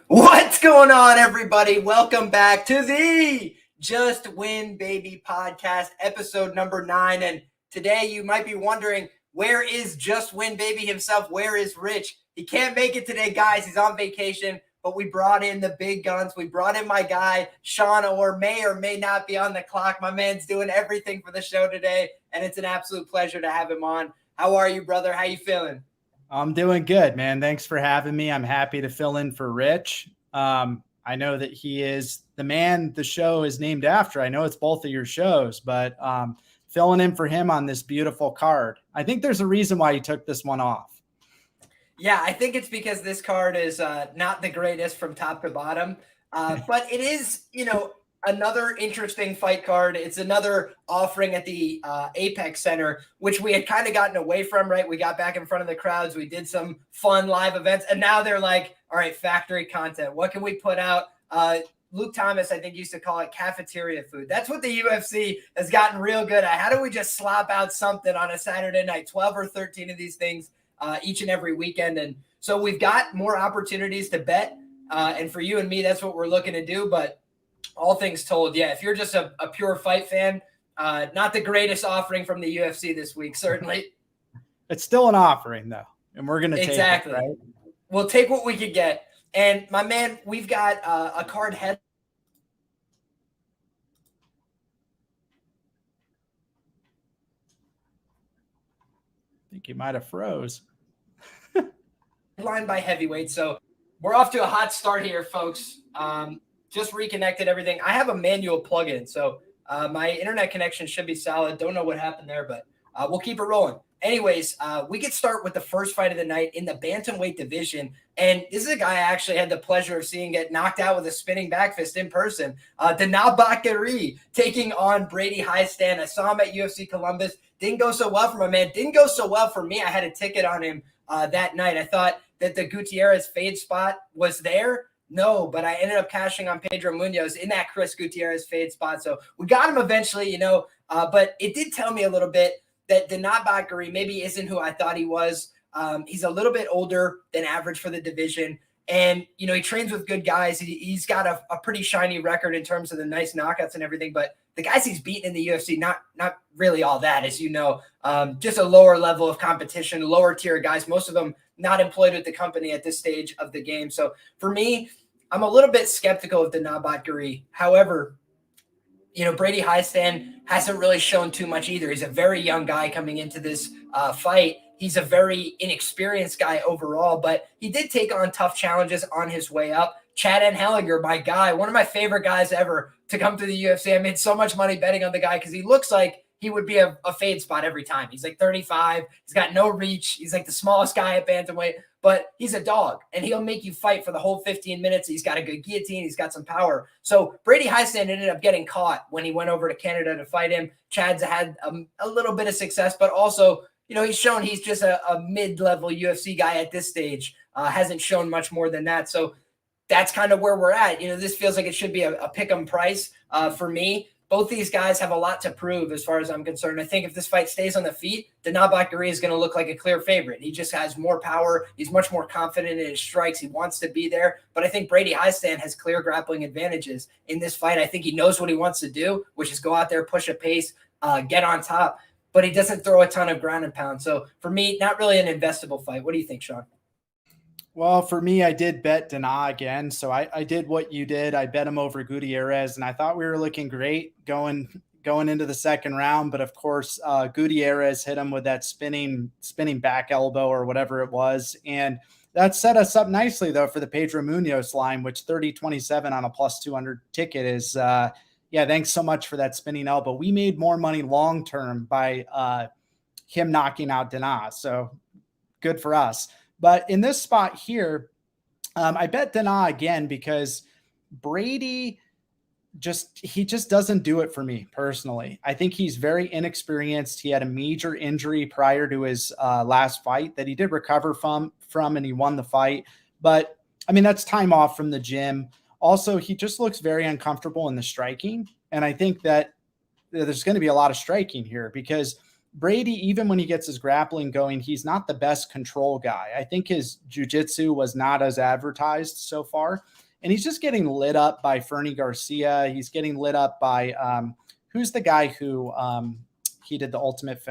What's going on, everybody? Welcome back to the Just Win Baby podcast, episode number 9. And today you might be wondering, where is Just Win Baby himself? Where is Rich? He can't make it today, guys. He's on vacation, but we brought in the big guns. We brought in my guy, Shawn, or may not be on the clock. My man's doing everything for the show today, and it's an absolute pleasure to have him on. How are you, brother? How you feeling? I'm doing good, man. Thanks for having me. I'm happy to fill in for Rich. I know that he is the man the show is named after. I know it's both of your shows, but filling in for him on this beautiful card. I think there's a reason why he took this one off. Yeah, I think it's because this card is not the greatest from top to bottom, but it is, another interesting fight card. It's another offering at the Apex Center, which we had kind of gotten away from, right? We got back in front of the crowds. We did some fun live events, and now they're like, all right, factory content. What can we put out? Luke Thomas, I think, used to call it cafeteria food. That's what the UFC has gotten real good at. How do we just slop out something on a Saturday night, 12 or 13 of these things each and every weekend? And so we've got more opportunities to bet. And for you and me, that's what we're looking to do. But all things told, yeah, if you're just a pure fight fan, not the greatest offering from the UFC this week, certainly. It's still an offering, though, and we're going to take it, right? We'll take what we could get. And, my man, we've got a card head. I think you might have froze. Headlined by heavyweight, so we're off to a hot start here, folks. Just reconnected everything. I have a manual plug-in, so my internet connection should be solid. Don't know what happened there, but we'll keep it rolling. Anyways, we could start with the first fight of the night in the bantamweight division. And this is a guy I actually had the pleasure of seeing get knocked out with a spinning back fist in person. Danaa taking on Brady Hiestand. I saw him at UFC Columbus. Didn't go so well for my man. Didn't go so well for me. I had a ticket on him that night. I thought that the Gutierrez fade spot was there. No, but I ended up cashing on Pedro Munoz in that Chris Gutierrez fade spot. So we got him eventually, but it did tell me a little bit that Danaa maybe isn't who I thought he was. He's a little bit older than average for the division. And, he trains with good guys. He's got a pretty shiny record in terms of the nice knockouts and everything. But the guys he's beaten in the UFC, not really all that, as you know. Just a lower level of competition, lower tier guys, most of them not employed with the company at this stage of the game. So for me, I'm a little bit skeptical of Danaa. However, Brady Hiestand hasn't really shown too much either. He's a very young guy coming into this fight. He's a very inexperienced guy overall, but he did take on tough challenges on his way up. Chad Enhellinger, my guy, one of my favorite guys ever to come to the UFC. I made so much money betting on the guy because he looks like he would be a fade spot every time. He's like 35. He's got no reach. He's like the smallest guy at bantamweight, but he's a dog, and he'll make you fight for the whole 15 minutes. He's got a good guillotine. He's got some power. So Brady Hiestand ended up getting caught when he went over to Canada to fight him. Chad's had a little bit of success, but also, he's shown he's just a mid-level UFC guy at this stage. Hasn't shown much more than that. So that's kind of where we're at. This feels like it should be a pick-em price for me. Both these guys have a lot to prove as far as I'm concerned. I think if this fight stays on the feet, Danaa is going to look like a clear favorite. He just has more power. He's much more confident in his strikes. He wants to be there. But I think Brady Hiestand has clear grappling advantages in this fight. I think he knows what he wants to do, which is go out there, push a pace, get on top. But he doesn't throw a ton of ground and pound. So for me, not really an investable fight. What do you think, Shawn? Well, for me, I did bet Danaa again. So I did what you did. I bet him over Gutierrez, and I thought we were looking great going into the second round. But of course, Gutierrez hit him with that spinning back elbow or whatever it was. And that set us up nicely, though, for the Pedro Munoz line, which 30-27 on a plus 200 ticket is, thanks so much for that spinning elbow. We made more money long-term by him knocking out Danaa. So good for us. But in this spot here, I bet Danaa again because Brady just doesn't do it for me personally. I think he's very inexperienced. He had a major injury prior to his last fight that he did recover from, and he won the fight. But I mean, that's time off from the gym. Also, he just looks very uncomfortable in the striking. And I think that there's going to be a lot of striking here because Brady, even when he gets his grappling going, he's not the best control guy. I think his jiu-jitsu was not as advertised so far. And he's just getting lit up by Fernie Garcia. He's getting lit up by who's the guy who he did the Ultimate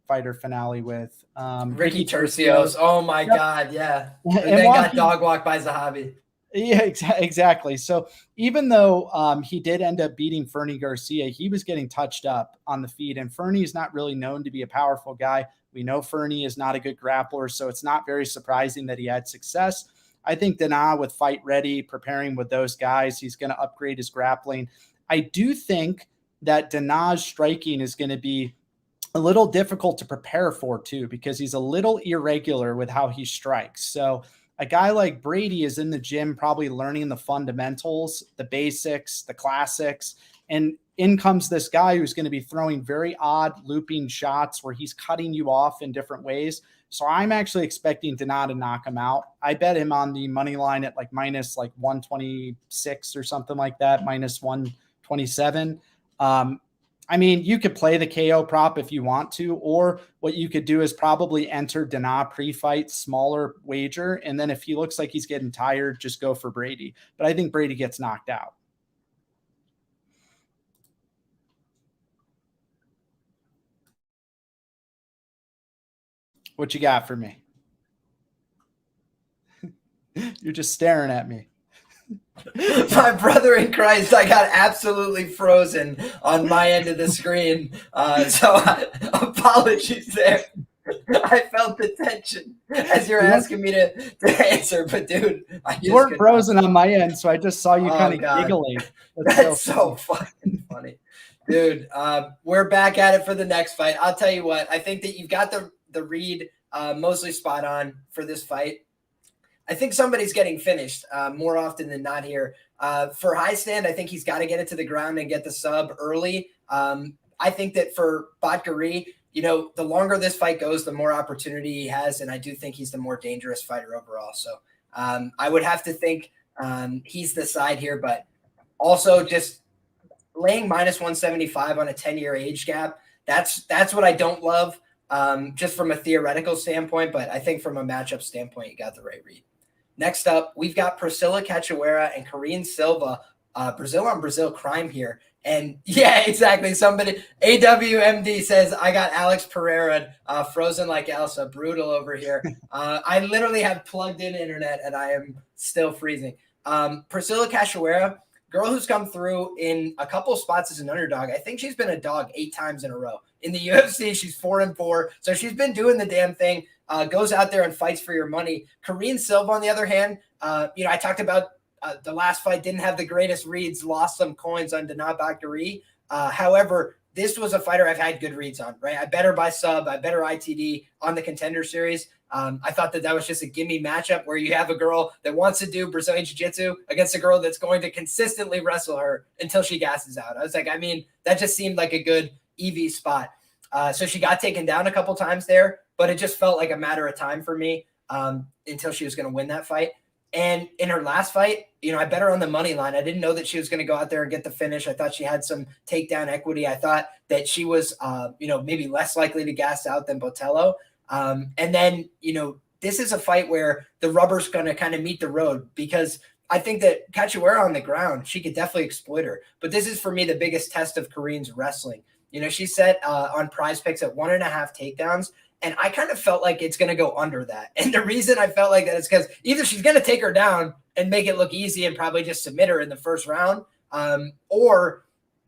Fighter finale with? Ricky Tercios. Oh my God, yeah. And then got dog walked by Zahabi. Yeah, exactly. So even though he did end up beating Fernie Garcia, he was getting touched up on the feet. And Fernie is not really known to be a powerful guy. We know Fernie is not a good grappler, so it's not very surprising that he had success. I think Danaa with Fight Ready, preparing with those guys, he's going to upgrade his grappling. I do think that Danaa's striking is going to be a little difficult to prepare for too, because he's a little irregular with how he strikes. So a guy like Brady is in the gym, probably learning the fundamentals, the basics, the classics. And in comes this guy who's going to be throwing very odd looping shots where he's cutting you off in different ways. So I'm actually expecting Danaa to knock him out. I bet him on the money line at like minus like 126 or something like that, minus 127. I mean, you could play the KO prop if you want to, or what you could do is probably enter Danaa pre-fight, smaller wager. And then if he looks like he's getting tired, just go for Brady. But I think Brady gets knocked out. What you got for me? You're just staring at me. My brother in Christ, I got absolutely frozen on my end of the screen. So apologies there. I felt the tension as you're asking me to answer, but dude, you weren't frozen on my end, so I just saw you kind of giggling. That's so fucking funny. Dude, we're back at it for the next fight. I'll tell you what, I think that you've got the read mostly spot on for this fight. I think somebody's getting finished more often than not here. For Hiestand, I think he's got to get it to the ground and get the sub early. I think that for Batgerel, you know, the longer this fight goes, the more opportunity he has, and I do think he's the more dangerous fighter overall. So I would have to think he's the side here, but also just laying minus 175 on a 10-year age gap, that's what I don't love, just from a theoretical standpoint, but I think from a matchup standpoint, you got the right read. Next up, we've got Priscila Cachoeira and Karine Silva, Brazil on Brazil crime here. And yeah, exactly. Somebody, AWMD says, I got Alex Pereira frozen like Elsa. Brutal over here. I literally have plugged in internet and I am still freezing. Priscila Cachoeira, girl who's come through in a couple spots as an underdog. I think she's been a dog 8 times in a row. In the UFC, she's 4-4. So she's been doing the damn thing. Goes out there and fights for your money. Karine Silva, on the other hand, I talked about the last fight didn't have the greatest reads, lost some coins on Danaa Batgerel. However, this was a fighter I've had good reads on, right? I bet her by sub, I bet her ITD on the Contender Series. I thought that was just a gimme matchup where you have a girl that wants to do Brazilian Jiu-Jitsu against a girl that's going to consistently wrestle her until she gasses out. I was like, I mean, that just seemed like a good EV spot. So she got taken down a couple times there, but it just felt like a matter of time for me until she was going to win that fight. And in her last fight, I bet her on the money line. I didn't know that she was going to go out there and get the finish. I thought she had some takedown equity. I thought that she was, maybe less likely to gas out than Botello. And then, this is a fight where the rubber's going to kind of meet the road, because I think that Cachoeira on the ground, she could definitely exploit her. But this is, for me, the biggest test of Karine's wrestling. She's set on Prize Picks at 1.5 takedowns. And I kind of felt like it's going to go under that. And the reason I felt like that is because either she's going to take her down and make it look easy and probably just submit her in the first round, or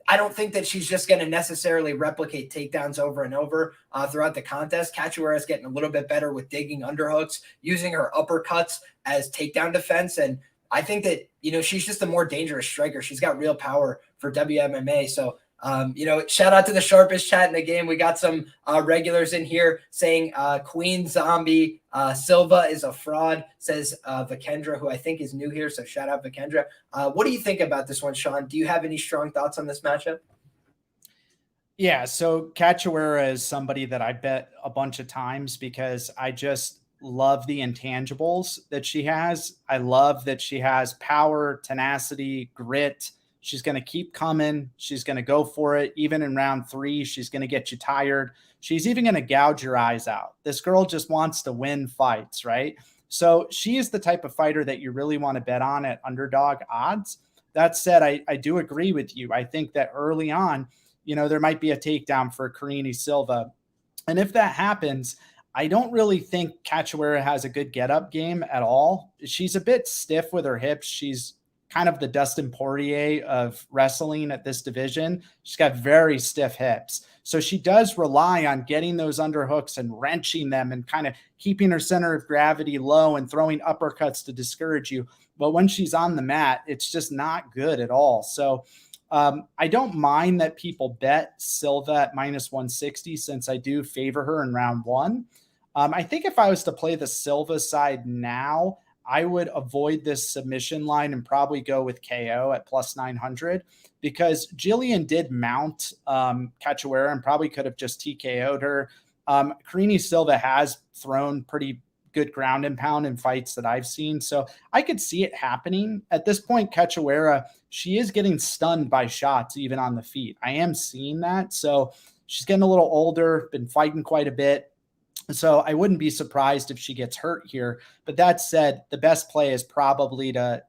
I don't think that she's just going to necessarily replicate takedowns over and over throughout the contest. Cachoeira is getting a little bit better with digging underhooks, using her uppercuts as takedown defense. And I think that, she's just a more dangerous striker. She's got real power for WMMA. So, shout out to the sharpest chat in the game. We got some regulars in here saying Queen Zombie Silva is a fraud, says Vikendra, who I think is new here. So shout out Vikendra. What do you think about this one, Shawn? Do you have any strong thoughts on this matchup? Yeah, so Cachoeira is somebody that I bet a bunch of times because I just love the intangibles that she has. I love that she has power, tenacity, grit, She's going to keep coming. She's going to go for it. Even in round 3, she's going to get you tired. She's even going to gouge your eyes out. This girl just wants to win fights, right? So she is the type of fighter that you really want to bet on at underdog odds. That said, I do agree with you. I think that early on, there might be a takedown for Karine Silva. And if that happens, I don't really think Cachoeira has a good get-up game at all. She's a bit stiff with her hips. She's kind of the Dustin Poirier of wrestling at this division. She's got very stiff hips. So she does rely on getting those underhooks and wrenching them and kind of keeping her center of gravity low and throwing uppercuts to discourage you. But when she's on the mat, it's just not good at all. So I don't mind that people bet Silva at -160 since I do favor her in round 1. I think if I was to play the Silva side now, I would avoid this submission line and probably go with KO at +900 because Jillian did mount Cachoeira and probably could have just TKO'd her. Karine Silva has thrown pretty good ground and pound in fights that I've seen. So I could see it happening. At this point, Cachoeira, she is getting stunned by shots even on the feet. I am seeing that. So she's getting a little older, been fighting quite a bit. So I wouldn't be surprised if she gets hurt here. But that said, the best play is probably to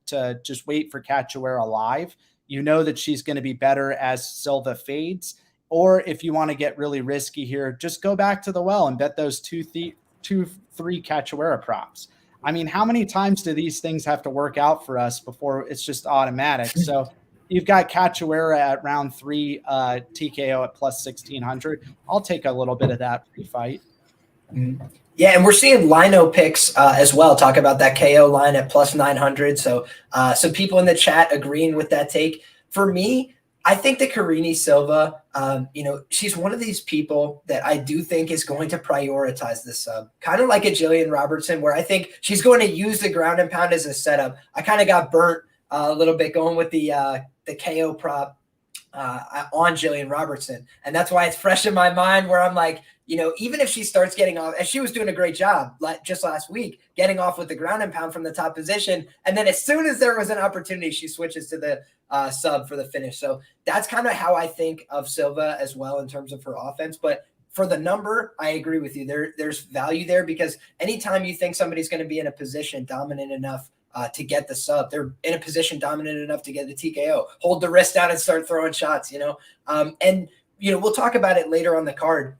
just wait for Cachoeira live. You know that she's going to be better as Silva fades. Or if you want to get really risky here, just go back to the well and bet those 2-3 Cachoeira props. I mean, how many times do these things have to work out for us before it's just automatic? So you've got Cachoeira at round 3, TKO at +1600. I'll take a little bit of that pre-fight. Yeah, and we're seeing lino picks as well. Talk about that KO line at +900. So some people in the chat agreeing with that take. For me, I think that Karine Silva, she's one of these people that I do think is going to prioritize the sub, kind of like a Jillian Robertson, where I think she's going to use the ground and pound as a setup. I kind of got burnt a little bit going with the KO prop on Jillian Robertson, and that's why it's fresh in my mind. Where I'm like, even if she starts getting off, and she was doing a great job just last week, getting off with the ground and pound from the top position. And then as soon as there was an opportunity, she switches to the sub for the finish. So that's kind of how I think of Silva as well in terms of her offense. But for the number, I agree with you. There's value there because anytime you think somebody's going to be in a position dominant enough to get the sub, they're in a position dominant enough to get the TKO, hold the wrist down and start throwing shots, and we'll talk about it later on the card.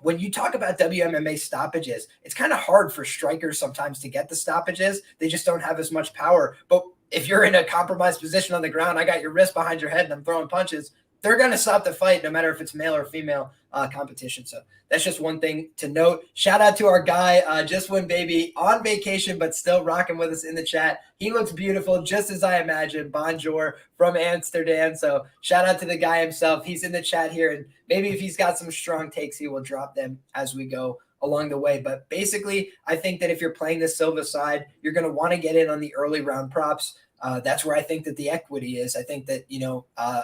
When you talk about WMMA stoppages, it's kind of hard for strikers sometimes to get the stoppages. They just don't have as much power. But if you're in a compromised position on the ground, I got your wrist behind your head and I'm throwing punches, they're going to stop the fight no matter if it's male or female competition. So that's just one thing to note. Shout out to our guy, Just Win Baby, on vacation, but still rocking with us in the chat. He looks beautiful, just as I imagined. Bonjour from Amsterdam. So shout out to the guy himself. He's in the chat here. And maybe if he's got some strong takes, he will drop them as we go along the way. But basically, I think that if you're playing the Silva side, you're going to want to get in on the early round props. That's where I think that the equity is. I think that,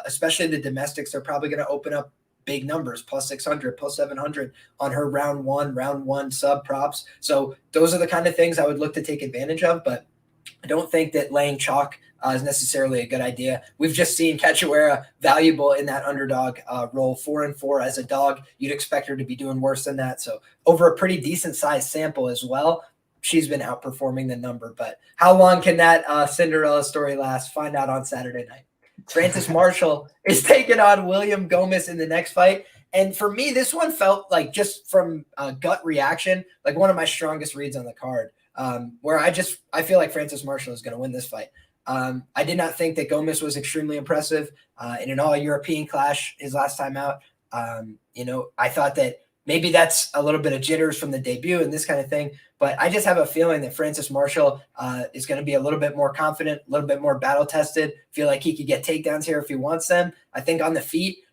especially the domestics are probably going to open up big numbers, +600, +700 on her round one sub props. So those are the kind of things I would look to take advantage of, but I don't think that laying chalk is necessarily a good idea. We've just seen Cachoeira valuable in that underdog role, 4-4 as a dog. You'd expect her to be doing worse than that. So over a pretty decent sized sample as well, she's been outperforming the number. But how long can that Cinderella story last? Find out on Saturday night. Francis Marshall is taking on William Gomis in the next fight. And for me, this one felt like, just from gut reaction, like one of my strongest reads on the card, where I feel like Francis Marshall is going to win this fight. I did not think that Gomis was extremely impressive in an all-European clash his last time out. I thought that maybe that's a little bit of jitters from the debut and this kind of thing. But I just have a feeling that Francis Marshall is going to be a little bit more confident, a little bit more battle-tested, feel like he could get takedowns here if he wants them. I think on the feet,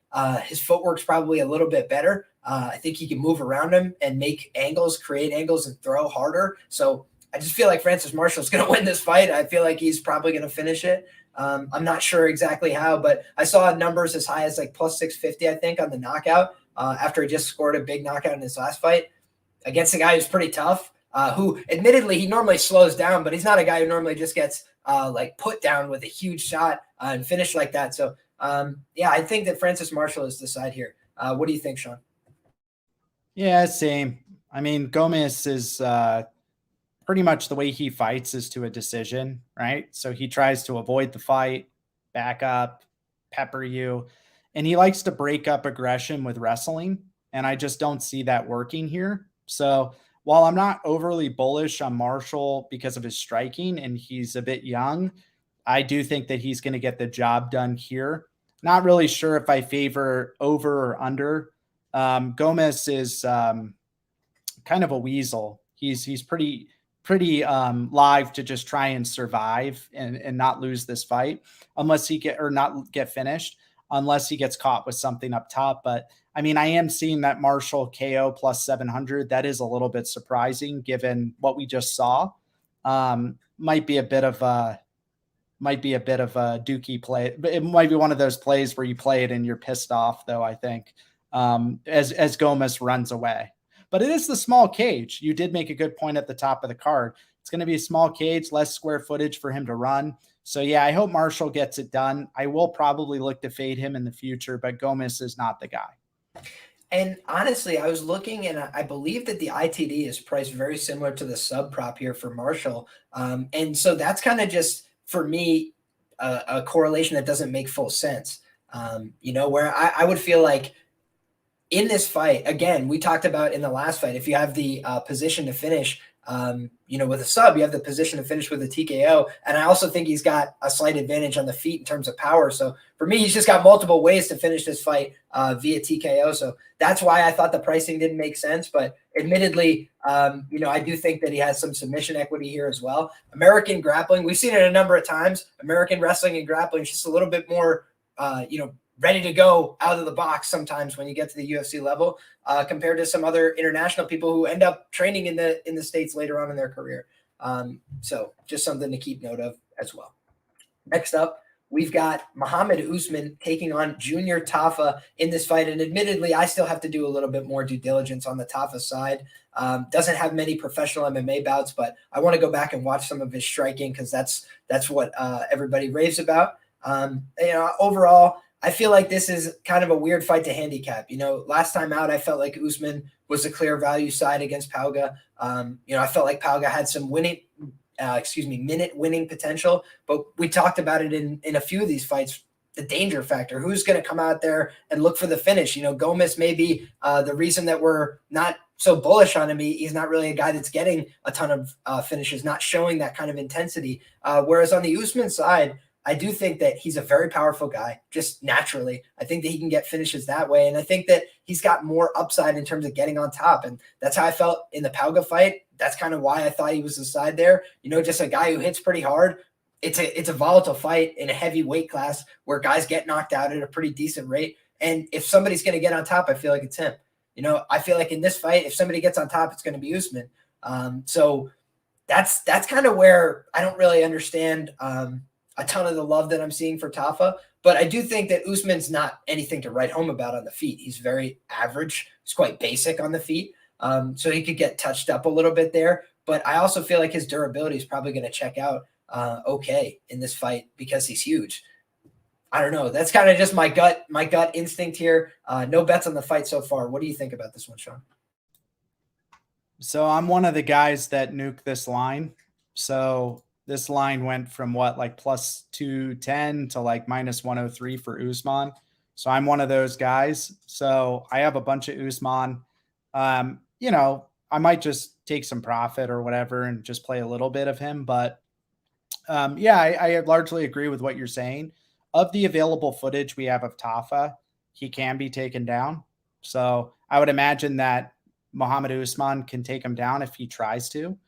his footwork's probably a little bit better. I think he can move around him and make angles, create angles, and throw harder. So I just feel like Francis Marshall's going to win this fight. I feel like he's probably going to finish it. I'm not sure exactly how, but I saw numbers as high as like +650, I think, on the knockout after he just scored a big knockout in his last fight against a guy who's pretty tough. who admittedly he normally slows down, but he's not a guy who normally just gets like put down with a huge shot and finish like that. So yeah, I think that Francis Marshall is the side here. What do you think, Shawn? Yeah, same. I mean, Gomis is pretty much the way he fights is to a decision, right? So he tries to avoid the fight, back up, pepper you, and he likes to break up aggression with wrestling. And I just don't see that working here. So while I'm not overly bullish on Marshall because of his striking and he's a bit young, I do think that he's going to get the job done here. Not really sure if I favor over or under. Gomis is kind of a weasel. He's pretty live to just try and survive and not lose this fight unless he not get finished unless he gets caught with something up top. But I mean, I am seeing that Marshall KO plus 700. That is a little bit surprising given what we just saw. Might be a bit of a dookie play, but it might be one of those plays where you play it and you're pissed off though, I think, as Gomis runs away. But it is the small cage. You did make a good point at the top of the card. It's going to be a small cage, less square footage for him to run. So, yeah, I hope Marshall gets it done. I will probably look to fade him in the future, but Gomis is not the guy. And honestly, I was looking, and I believe that the ITD is priced very similar to the sub prop here for Marshall. And so that's kind of just, for me, a correlation that doesn't make full sense. Where I would feel like in this fight, again, we talked about in the last fight, if you have the position to finish, with a sub, you have the position to finish with a TKO. And I also think he's got a slight advantage on the feet in terms of power. So for me, he's just got multiple ways to finish this fight via TKO. So that's why I thought the pricing didn't make sense. But admittedly, I do think that he has some submission equity here as well. American grappling, we've seen it a number of times. American wrestling and grappling is just a little bit more, ready to go out of the box sometimes when you get to the UFC level, compared to some other international people who end up training in the States later on in their career. So just something to keep note of as well. Next up, we've got Mohammad Usman taking on Junior Tafa in this fight. And admittedly, I still have to do a little bit more due diligence on the Tafa side. Doesn't have many professional MMA bouts, but I want to go back and watch some of his striking because that's what everybody raves about. Overall, I feel like this is kind of a weird fight to handicap. Last time out, I felt like Usman was a clear value side against Pauga. I felt like Pauga had some minute winning potential, but we talked about it in a few of these fights, the danger factor. Who's going to come out there and look for the finish? Gomis may be the reason that we're not so bullish on him. He's not really a guy that's getting a ton of finishes, not showing that kind of intensity. Whereas on the Usman side, I do think that he's a very powerful guy, just naturally. I think that he can get finishes that way. And I think that he's got more upside in terms of getting on top. And that's how I felt in the Pauga fight. That's kind of why I thought he was the side there. Just a guy who hits pretty hard. It's a volatile fight in a heavy weight class where guys get knocked out at a pretty decent rate. And if somebody's going to get on top, I feel like it's him. I feel like in this fight, if somebody gets on top, it's going to be Usman. So that's kind of where I don't really understand a ton of the love that I'm seeing for Tafa. But I do think that Usman's not anything to write home about on the feet. He's very average. He's quite basic on the feet. So he could get touched up a little bit there. But I also feel like his durability is probably going to check out okay in this fight because he's huge. I don't know. That's kind of just my gut instinct here. No bets on the fight so far. What do you think about this one, Shawn? So I'm one of the guys that nuked this line. So this line went from plus 210 to minus 103 for Usman. So I'm one of those guys. So I have a bunch of Usman. I might just take some profit or whatever and just play a little bit of him. But I largely agree with what you're saying. Of the available footage we have of Tafa, he can be taken down. So I would imagine that Mohammad Usman can take him down if he tries to.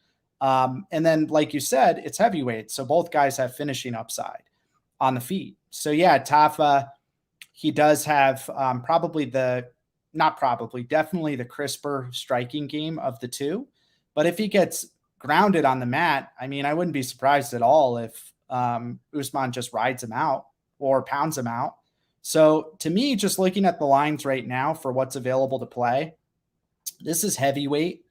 And then, like you said, it's heavyweight. So both guys have finishing upside on the feet. So yeah, Tafa, he does have definitely the crisper striking game of the two. But if he gets grounded on the mat, I mean, I wouldn't be surprised at all if Usman just rides him out or pounds him out. So to me, just looking at the lines right now for what's available to play, this is heavyweight.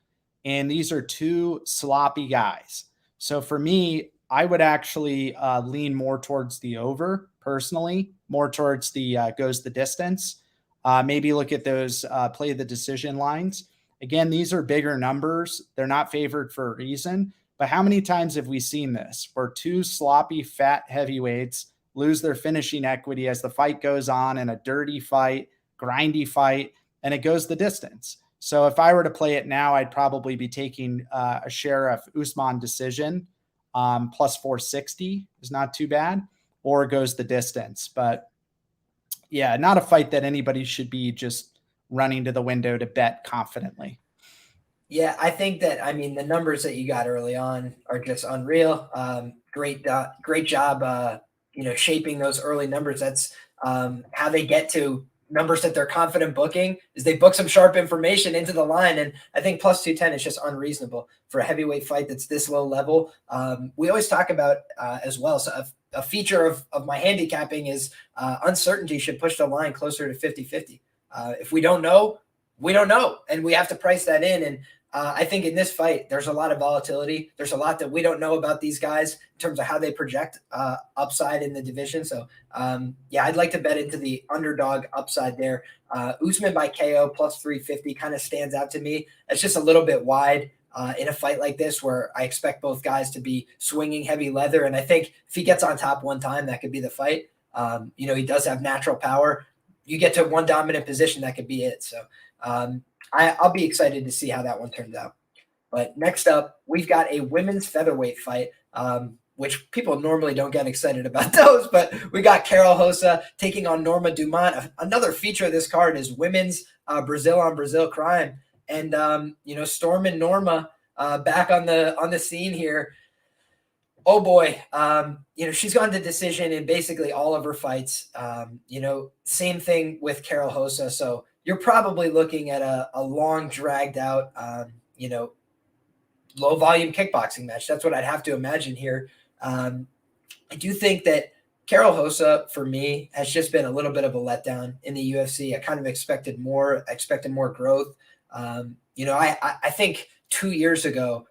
and these are two sloppy guys. So for me, I would actually lean more towards the over personally, more towards the goes the distance. Maybe look at those play the decision lines. Again, these are bigger numbers. They're not favored for a reason. But how many times have we seen this where two sloppy, fat heavyweights lose their finishing equity as the fight goes on in a dirty fight, grindy fight, and it goes the distance? So if I were to play it now, I'd probably be taking a share of Usman decision. Plus 460 is not too bad, or goes the distance. But yeah, not a fight that anybody should be just running to the window to bet confidently. Yeah, I think that, I mean, the numbers that you got early on are just unreal. Great job, shaping those early numbers. That's how they get to numbers that they're confident booking, is they book some sharp information into the line. And I think plus 210 is just unreasonable for a heavyweight fight that's this low level. We always talk about as well. So a feature of my handicapping is uncertainty should push the line closer to 50-50. If we don't know, we don't know, and we have to price that in. And I think in this fight, there's a lot of volatility. There's a lot that we don't know about these guys in terms of how they project upside in the division. So, I'd like to bet into the underdog upside there. Usman by KO plus 350 kind of stands out to me. It's just a little bit wide in a fight like this where I expect both guys to be swinging heavy leather. And I think if he gets on top one time, that could be the fight. He does have natural power. You get to one dominant position, that could be it. So, I'll be excited to see how that one turns out. But next up, we've got a women's featherweight fight, which people normally don't get excited about those. But we got Karol Rosa taking on Norma Dumont. Another feature of this card is women's Brazil on Brazil crime. And, Storm and Norma back on the scene here. Oh boy, she's gone to decision in basically all of her fights. Same thing with Karol Rosa. So you're probably looking at a long, dragged out, low volume kickboxing match. That's what I'd have to imagine here. I do think that Karol Rosa, for me, has just been a little bit of a letdown in the UFC. I kind of expected more growth. I think 2 years ago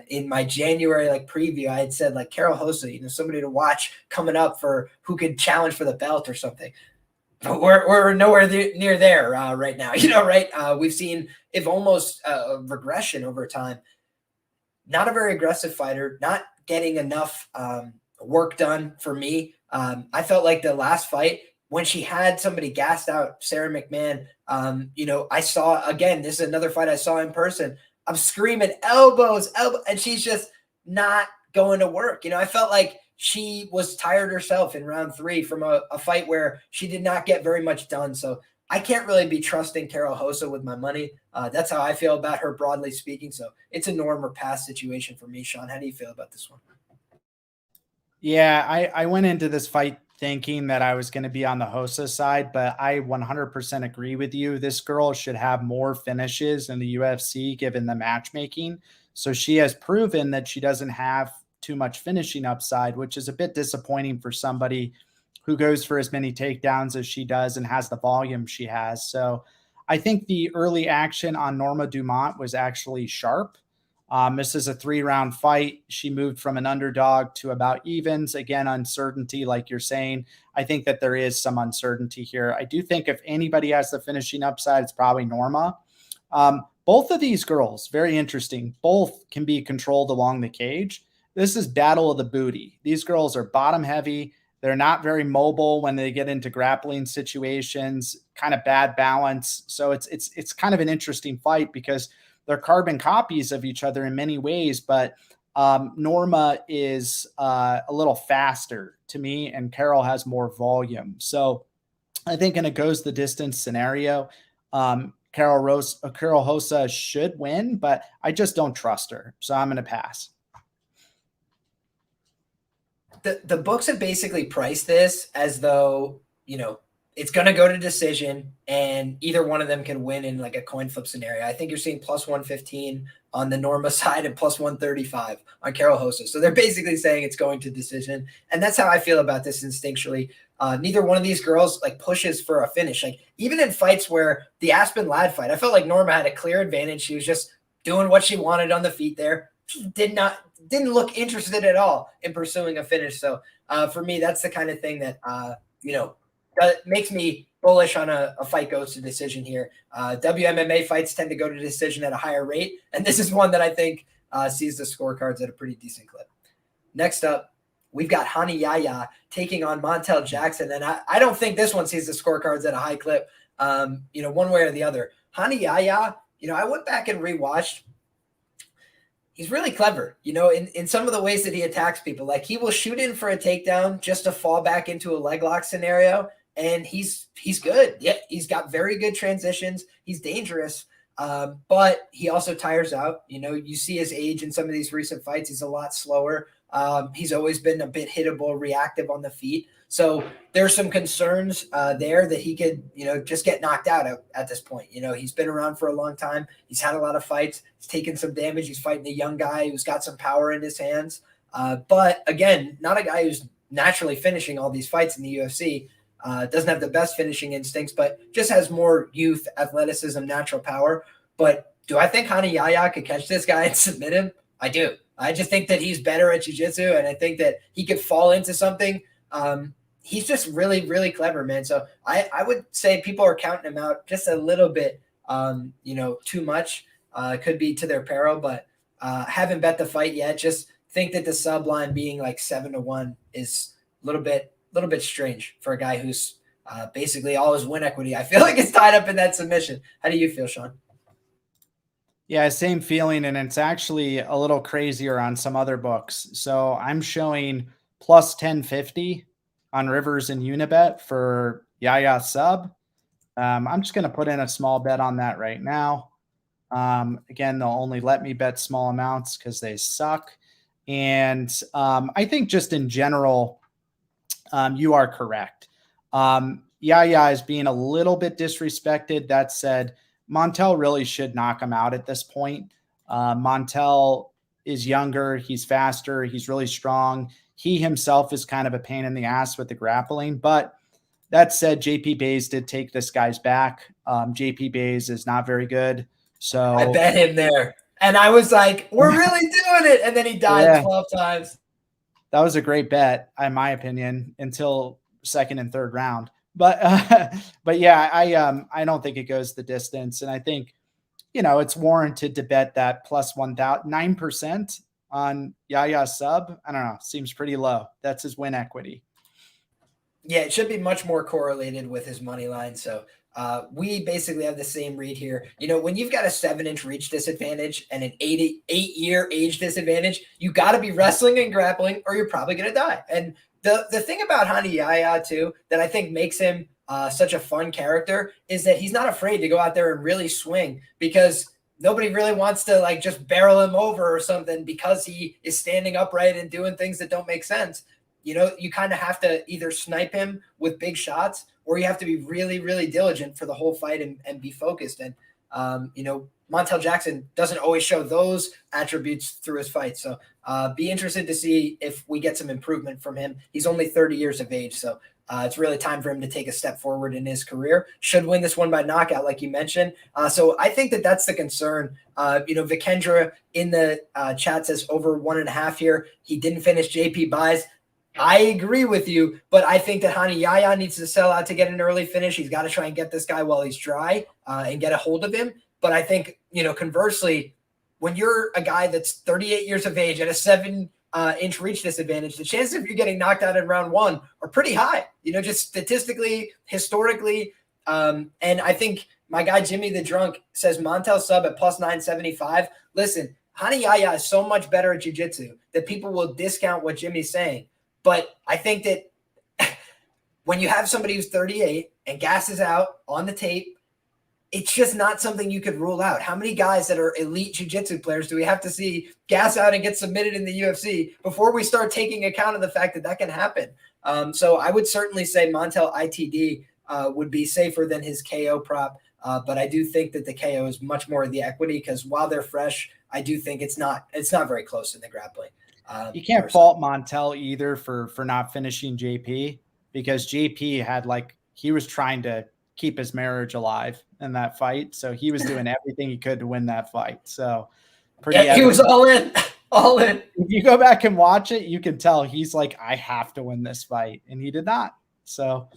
in my January preview, I had said Karol Rosa, somebody to watch coming up for who could challenge for the belt or something. But we're nowhere near there right now, right? We've seen if almost a regression over time. Not a very aggressive fighter, not getting enough work done for me. I felt like the last fight when she had somebody gassed out, Sarah McMahon, I saw, again, this is another fight I saw in person. I'm screaming elbows, and she's just not going to work. I felt like she was tired herself in round 3 from a fight where she did not get very much done. So I can't really be trusting Karol Rosa with my money. That's how I feel about her, broadly speaking. So it's a norm or pass situation for me. Shawn, how do you feel about this one? Yeah, I went into this fight thinking that I was going to be on the Rosa side, but I 100% agree with you. This girl should have more finishes in the UFC given the matchmaking. So she has proven that she doesn't have too much finishing upside, which is a bit disappointing for somebody who goes for as many takedowns as she does and has the volume she has. So I think the early action on Norma Dumont was actually sharp. This is a 3-round fight. She moved from an underdog to about evens. Again, uncertainty, like you're saying. I think that there is some uncertainty here. I do think if anybody has the finishing upside, it's probably Norma. Both of these girls, very interesting. Both can be controlled along the cage. This is battle of the booty. These girls are bottom heavy. They're not very mobile when they get into grappling situations, kind of bad balance. So it's kind of an interesting fight because they're carbon copies of each other in many ways, but Norma is a little faster to me and Karol has more volume. So I think in a goes the distance scenario, Karol Rosa should win, but I just don't trust her. So I'm going to pass. The books have basically priced this as though, it's going to go to decision and either one of them can win in a coin flip scenario. I think you're seeing plus 115 on the Norma side and plus 135 on Karol Rosa. So they're basically saying it's going to decision. And that's how I feel about this instinctually. Neither one of these girls pushes for a finish. Even in fights where the Aspen Ladd fight, I felt like Norma had a clear advantage. She was just doing what she wanted on the feet there. She didn't look interested at all in pursuing a finish. So for me, that's the kind of thing that that makes me bullish on a fight goes to decision here. WMMA fights tend to go to decision at a higher rate, and this is one that I think sees the scorecards at a pretty decent clip. Next up, we've got Yahya taking on Montel Jackson, and I don't think this one sees the scorecards at a high clip, one way or the other. Yahya, I went back and rewatched. He's really clever, in some of the ways that he attacks people. Like, he will shoot in for a takedown just to fall back into a leg lock scenario, and he's good. Yeah, he's got very good transitions. He's dangerous, but he also tires out. You see his age in some of these recent fights. He's a lot slower. He's always been a bit hittable, reactive on the feet. So there's some concerns there that he could, just get knocked out at this point. He's been around for a long time. He's had a lot of fights. He's taken some damage. He's fighting a young guy who's got some power in his hands. But again, not a guy who's naturally finishing all these fights in the UFC. Doesn't have the best finishing instincts, but just has more youth, athleticism, natural power. But do I think Yahya could catch this guy and submit him? I do. I just think that he's better at jiu-jitsu, and I think that he could fall into something. He's just really, really clever, man. So I would say people are counting him out just a little bit, too much. Could be to their peril, but haven't bet the fight yet. Just think that the sub line being like 7-1 is a little bit strange for a guy who's basically all his win equity. I feel like it's tied up in that submission. How do you feel, Shawn? Yeah, same feeling, and it's actually a little crazier on some other books. So I'm showing plus 1050 on Rivers and Unibet for Yahya sub. I'm just going to put in a small bet on that right now. Again, they'll only let me bet small amounts because they suck. And I think just in general, you are correct. Yahya is being a little bit disrespected. That said, Montel really should knock him out at this point. Montel is younger. He's faster. He's really strong. He himself is kind of a pain in the ass with the grappling. But that said, JP Blaydes did take this guy's back. JP Blaydes is not very good. So I bet him there. And I was like, we're really doing it. And then he died 12 times. That was a great bet, in my opinion, until second and third round. But yeah, I don't think it goes the distance. And I think, it's warranted to bet that plus 9% on Yahya sub. I don't know. Seems pretty low. That's his win equity. Yeah, it should be much more correlated with his money line. So we basically have the same read here. When you've got a 7-inch reach disadvantage and an 8-year age disadvantage, you got to be wrestling and grappling or you're probably going to die. And the thing about Yahya too, that I think makes him such a fun character is that he's not afraid to go out there and really swing, because nobody really wants to like just barrel him over or something because he is standing upright and doing things that don't make sense. You kind of have to either snipe him with big shots or you have to be really, really diligent for the whole fight and be focused. And, Montel Jackson doesn't always show those attributes through his fight. So be interested to see if we get some improvement from him. He's only 30 years of age. So it's really time for him to take a step forward in his career. Should win this one by knockout, like you mentioned. So I think that that's the concern. Vikendra in the chat says over 1.5 here. He didn't finish JP buys. I agree with you, but I think that Yahya needs to sell out to get an early finish. He's got to try and get this guy while he's dry and get a hold of him. But I think, conversely, when you're a guy that's 38 years of age at a 7-inch reach disadvantage, the chances of you getting knocked out in round 1 are pretty high, just statistically, historically. And I think my guy Jimmy the Drunk says Montel sub at plus 975. Listen, Yahya is so much better at jiu-jitsu that people will discount what Jimmy's saying. But I think that when you have somebody who's 38 and gasses out on the tape, it's just not something you could rule out. How many guys that are elite jiu-jitsu players do we have to see gas out and get submitted in the UFC before we start taking account of the fact that that can happen? So I would certainly say Montel ITD would be safer than his KO prop. But I do think that the KO is much more of the equity, because while they're fresh, I do think it's not very close in the grappling. You can't fault Montel either for not finishing JP, because JP had he was trying to keep his marriage alive in that fight. So he was doing everything he could to win that fight. So pretty Yeah, he was all in, all in. If you go back and watch it, you can tell he's like, I have to win this fight. And he did not. So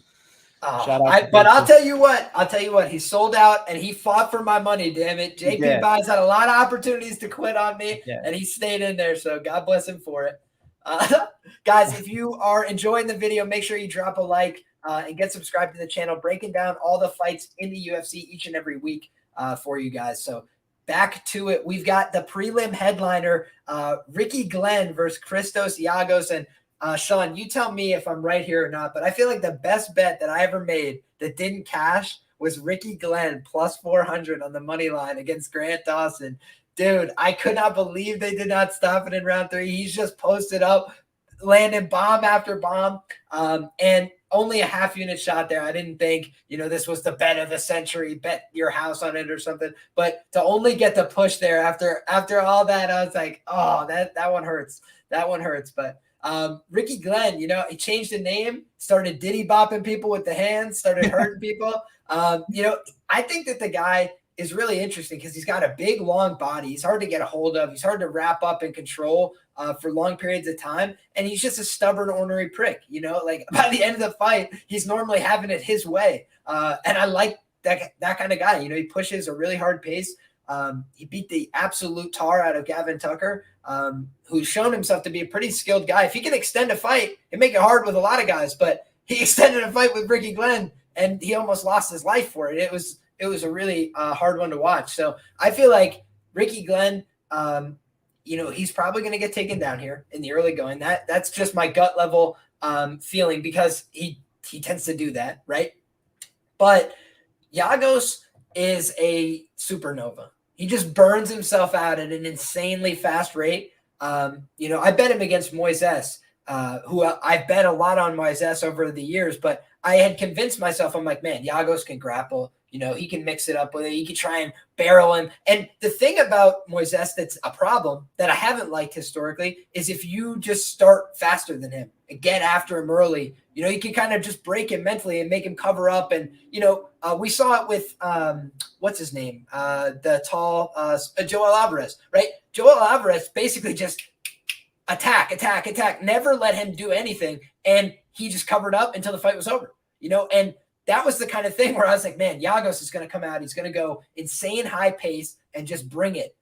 but I'll tell you what, he sold out and he fought for my money, damn it. JP Buys had a lot of opportunities to quit on me and he stayed in there. So God bless him for it. Guys, if you are enjoying the video, make sure you drop a like and get subscribed to the channel, breaking down all the fights in the UFC each and every week for you guys. So back to it. We've got the prelim headliner, Ricky Glenn versus Christos Giagos. And Shawn, you tell me if I'm right here or not, but I feel like the best bet that I ever made that didn't cash was Ricky Glenn plus 400 on the money line against Grant Dawson. Dude, I could not believe they did not stop it in round 3. He's just posted up, landing bomb after bomb, and only a half unit shot there. I didn't think, this was the bet of the century, bet your house on it or something. But to only get the push there after all that, I was like, oh, that one hurts. That one hurts. But Ricky Glenn, he changed the name, started diddy bopping people with the hands, started hurting people. I think that the guy is really interesting because he's got a big, long body. He's hard to get a hold of. He's hard to wrap up and control for long periods of time. And he's just a stubborn, ornery prick. Like by the end of the fight, he's normally having it his way. And I like that kind of guy. He pushes a really hard pace. He beat the absolute tar out of Gavin Tucker, who's shown himself to be a pretty skilled guy. If he can extend a fight, it'd make it hard with a lot of guys. But he extended a fight with Ricky Glenn, and he almost lost his life for it. It was a really hard one to watch. So I feel like Ricky Glenn, he's probably going to get taken down here in the early going. That's just my gut level feeling because he tends to do that, right? But Giagos is a supernova. He just burns himself out at an insanely fast rate. I bet him against Moises, who I've bet a lot on Moises over the years, but I had convinced myself, I'm like, man, Giagos can grapple. He can mix it up with it. He can try and barrel him. And the thing about Moises that's a problem that I haven't liked historically is if you just start faster than him and get after him early, you can kind of just break him mentally and make him cover up. And, we saw it with, what's his name? The tall Joel Alvarez, right? Joel Alvarez basically just attack, never let him do anything. And he just covered up until the fight was over, and that was the kind of thing where I was like, man, Giagos is going to come out. He's going to go insane high pace and just bring it.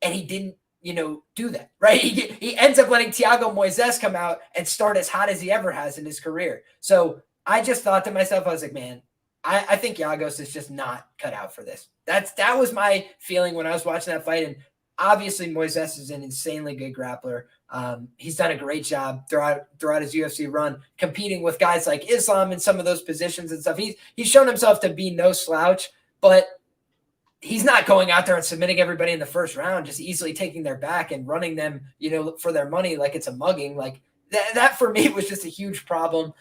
And he didn't, do that, right? He ends up letting Thiago Moises come out and start as hot as he ever has in his career. So I just thought to myself, I was like, man, I think Giagos is just not cut out for this. That was my feeling when I was watching that fight. And obviously Moises is an insanely good grappler. He's done a great job throughout his UFC run, competing with guys like Islam in some of those positions and stuff. He's shown himself to be no slouch, but he's not going out there and submitting everybody in the first round, just easily taking their back and running them, for their money like it's a mugging. Like that for me was just a huge problem.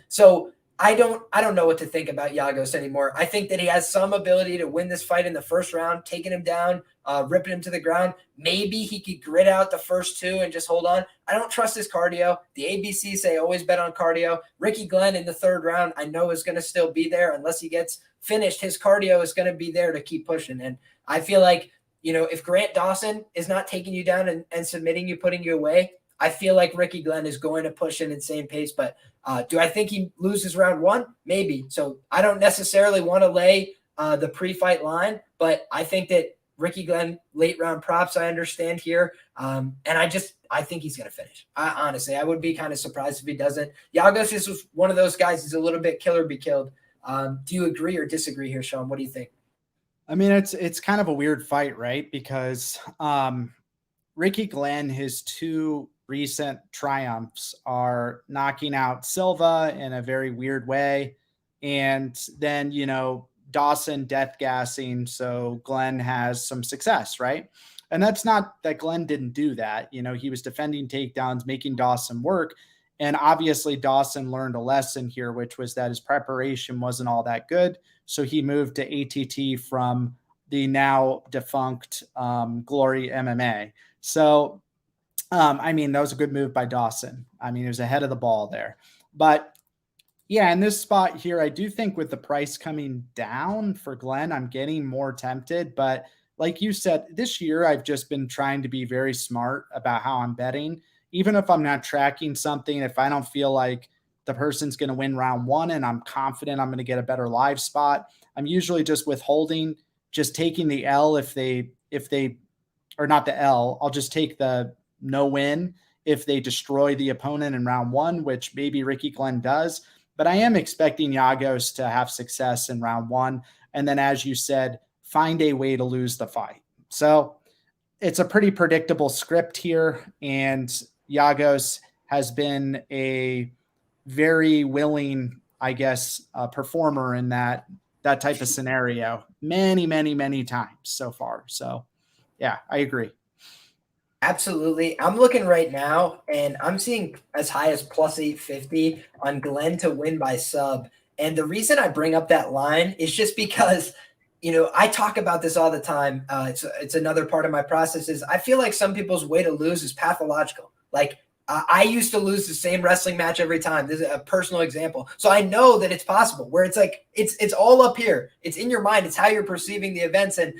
So I don't know what to think about Giagos anymore. I think that he has some ability to win this fight in the first round, taking him down, ripping him to the ground. Maybe he could grit out the first 2 and just hold on. I don't trust his cardio. The ABC say always bet on cardio. Ricky Glenn in the 3rd round, I know is going to still be there unless he gets finished. His cardio is going to be there to keep pushing. And I feel like, if Grant Dawson is not taking you down and submitting you, putting you away, I feel like Ricky Glenn is going to push an insane pace. But do I think he loses round 1? Maybe. So I don't necessarily want to lay the pre-fight line, but I think that Ricky Glenn, late round props, I understand here. And I think he's going to finish. Honestly, I would be kind of surprised if he doesn't. Giagos is one of those guys who's a little bit kill or be killed. Do you agree or disagree here, Shawn? What do you think? I mean, it's kind of a weird fight, right? Because Ricky Glenn, his 2 recent triumphs are knocking out Silva in a very weird way. And then, Dawson death gassing. So Glenn has some success, right? And that's not that Glenn didn't do that. He was defending takedowns, making Dawson work. And obviously Dawson learned a lesson here, which was that his preparation wasn't all that good. So he moved to ATT from the now defunct Glory MMA. So, that was a good move by Dawson. He was ahead of the ball there. But Yeah, in this spot here, I do think with the price coming down for Glenn, I'm getting more tempted. But like you said, this year I've just been trying to be very smart about how I'm betting. Even if I'm not tracking something, if I don't feel like the person's going to win round one and I'm confident I'm going to get a better live spot, I'm usually just withholding, just taking the L if they or not the L, I'll just take the no win if they destroy the opponent in round one, which maybe Ricky Glenn does. But I am expecting Giagos to have success in round one. And then, as you said, find a way to lose the fight. So it's a pretty predictable script here. And Giagos has been a very willing, I guess, performer in that type of scenario many, many, many times so far. So yeah, I agree. Absolutely. I'm looking right now, and I'm seeing as high as plus 850 on Glenn to win by sub. And the reason I bring up that line is just because, I talk about this all the time. It's another part of my process is I feel like some people's way to lose is pathological. Like I used to lose the same wrestling match every time. This is a personal example. So I know that it's possible where it's like, it's all up here. It's in your mind. It's how you're perceiving the events. And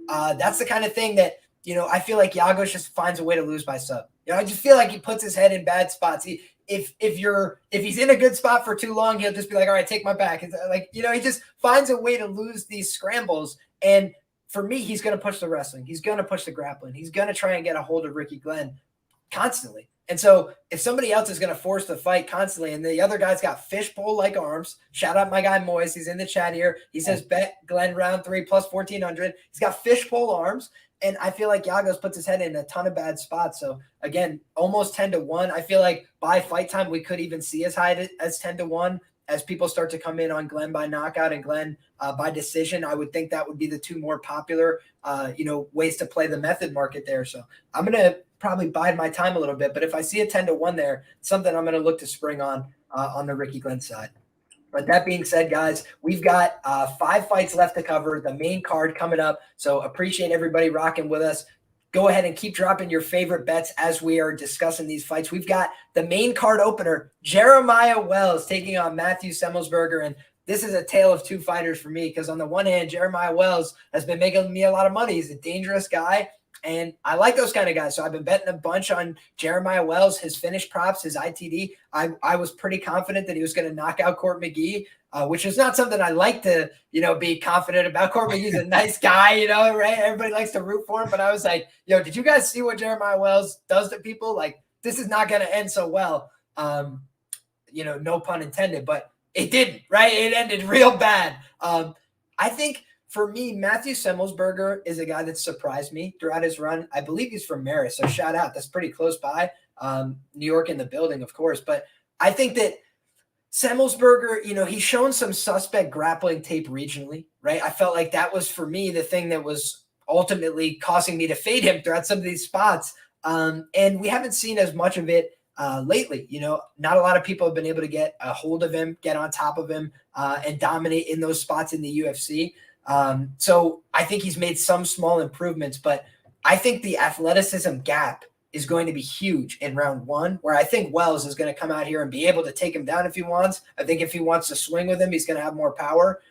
that's the kind of thing that, I feel like Giagos just finds a way to lose by sub. I just feel like he puts his head in bad spots. If he's in a good spot for too long, he'll just be like, all right, take my back. It's like, he just finds a way to lose these scrambles. And for me, he's going to push the wrestling. He's going to push the grappling. He's going to try and get a hold of Ricky Glenn constantly. And so if somebody else is going to force the fight constantly and the other guy's got fishbowl-like arms, shout out my guy Moise. He's in the chat here. He says, bet Glenn round 3 plus 1,400. He's got fishbowl arms. And I feel like Giagos puts his head in a ton of bad spots. So, again, almost 10-1. I feel like by fight time, we could even see as high as 10-1 as people start to come in on Glenn by knockout and Glenn by decision. I would think that would be the two more popular, ways to play the method market there. So I'm going to probably bide my time a little bit. But if I see a 10-1 there, it's something I'm going to look to spring on the Ricky Glenn side. But that being said, guys, we've got 5 fights left to cover, the main card coming up. So appreciate everybody rocking with us. Go ahead and keep dropping your favorite bets as we are discussing these fights. We've got the main card opener, Jeremiah Wells taking on Matthew Semelsberger. And this is a tale of two fighters for me because on the one hand, Jeremiah Wells has been making me a lot of money. He's a dangerous guy. And I like those kind of guys. So I've been betting a bunch on Jeremiah Wells, his finish props, his ITD. I was pretty confident that he was going to knock out Court McGee, which is not something I like to, be confident about. Court McGee's a nice guy, right? Everybody likes to root for him. But I was like, did you guys see what Jeremiah Wells does to people? Like, this is not going to end so well. No pun intended, but it didn't, right? It ended real bad. I think for me, Matthew Semelsberger is a guy that surprised me throughout his run. I believe he's from Marist, so shout out. That's pretty close by. New York in the building, of course. But I think that Semelsberger, he's shown some suspect grappling tape regionally, right? I felt like that was, for me, the thing that was ultimately causing me to fade him throughout some of these spots. And we haven't seen as much of it lately. Not a lot of people have been able to get a hold of him, get on top of him, and dominate in those spots in the UFC. So I think he's made some small improvements, but I think the athleticism gap is going to be huge in round 1, where I think Wells is going to come out here and be able to take him down if he wants. I think if he wants to swing with him, he's going to have more power.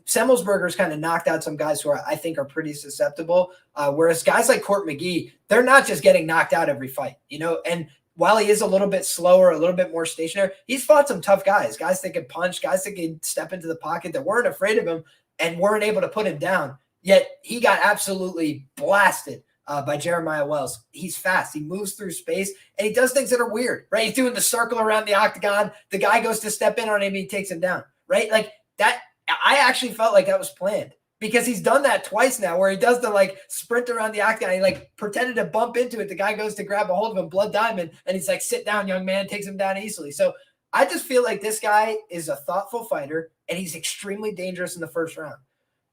Semelsberger's kind of knocked out some guys who I think are pretty susceptible. Whereas guys like Court McGee, they're not just getting knocked out every fight, and while he is a little bit slower, a little bit more stationary, he's fought some tough guys that can punch, guys that can step into the pocket that weren't afraid of him and weren't able to put him down. Yet he got absolutely blasted by Jeremiah Wells. He's fast. He moves through space, and he does things that are weird, right? He's doing the circle around the octagon. The guy goes to step in on him, he takes him down, right? Like that, I actually felt like that was planned because he's done that twice now where he does the sprint around the octagon. He pretended to bump into it. The guy goes to grab a hold of him, blood diamond, and he's like, sit down, young man, takes him down easily. So I just feel like this guy is a thoughtful fighter, and he's extremely dangerous in the first round.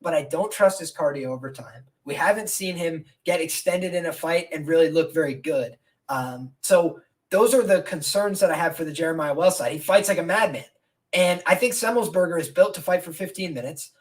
But I don't trust his cardio over time. We haven't seen him get extended in a fight and really look very good. So those are the concerns that I have for the Jeremiah Wells side. He fights like a madman. And I think Semelsberger is built to fight for 15 minutes.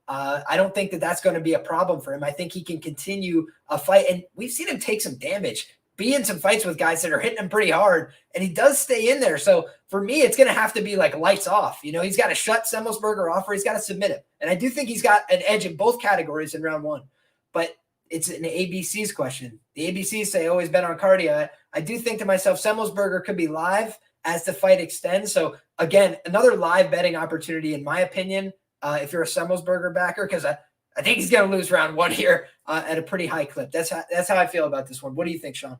I don't think that that's going to be a problem for him. I think he can continue a fight. And we've seen him take some damage be in some fights with guys that are hitting him pretty hard, and he does stay in there. So for me, it's going to have to be like lights off. He's got to shut Semelsberger off, or he's got to submit him. And I do think he's got an edge in both categories in round one. But it's an ABC's question. The ABCs say always bet on cardio. I do think to myself, Semelsberger could be live as the fight extends. So again, another live betting opportunity, in my opinion, if you're a Semelsberger backer, because I think he's going to lose round one here at a pretty high clip. That's how I feel about this one. What do you think, Shawn?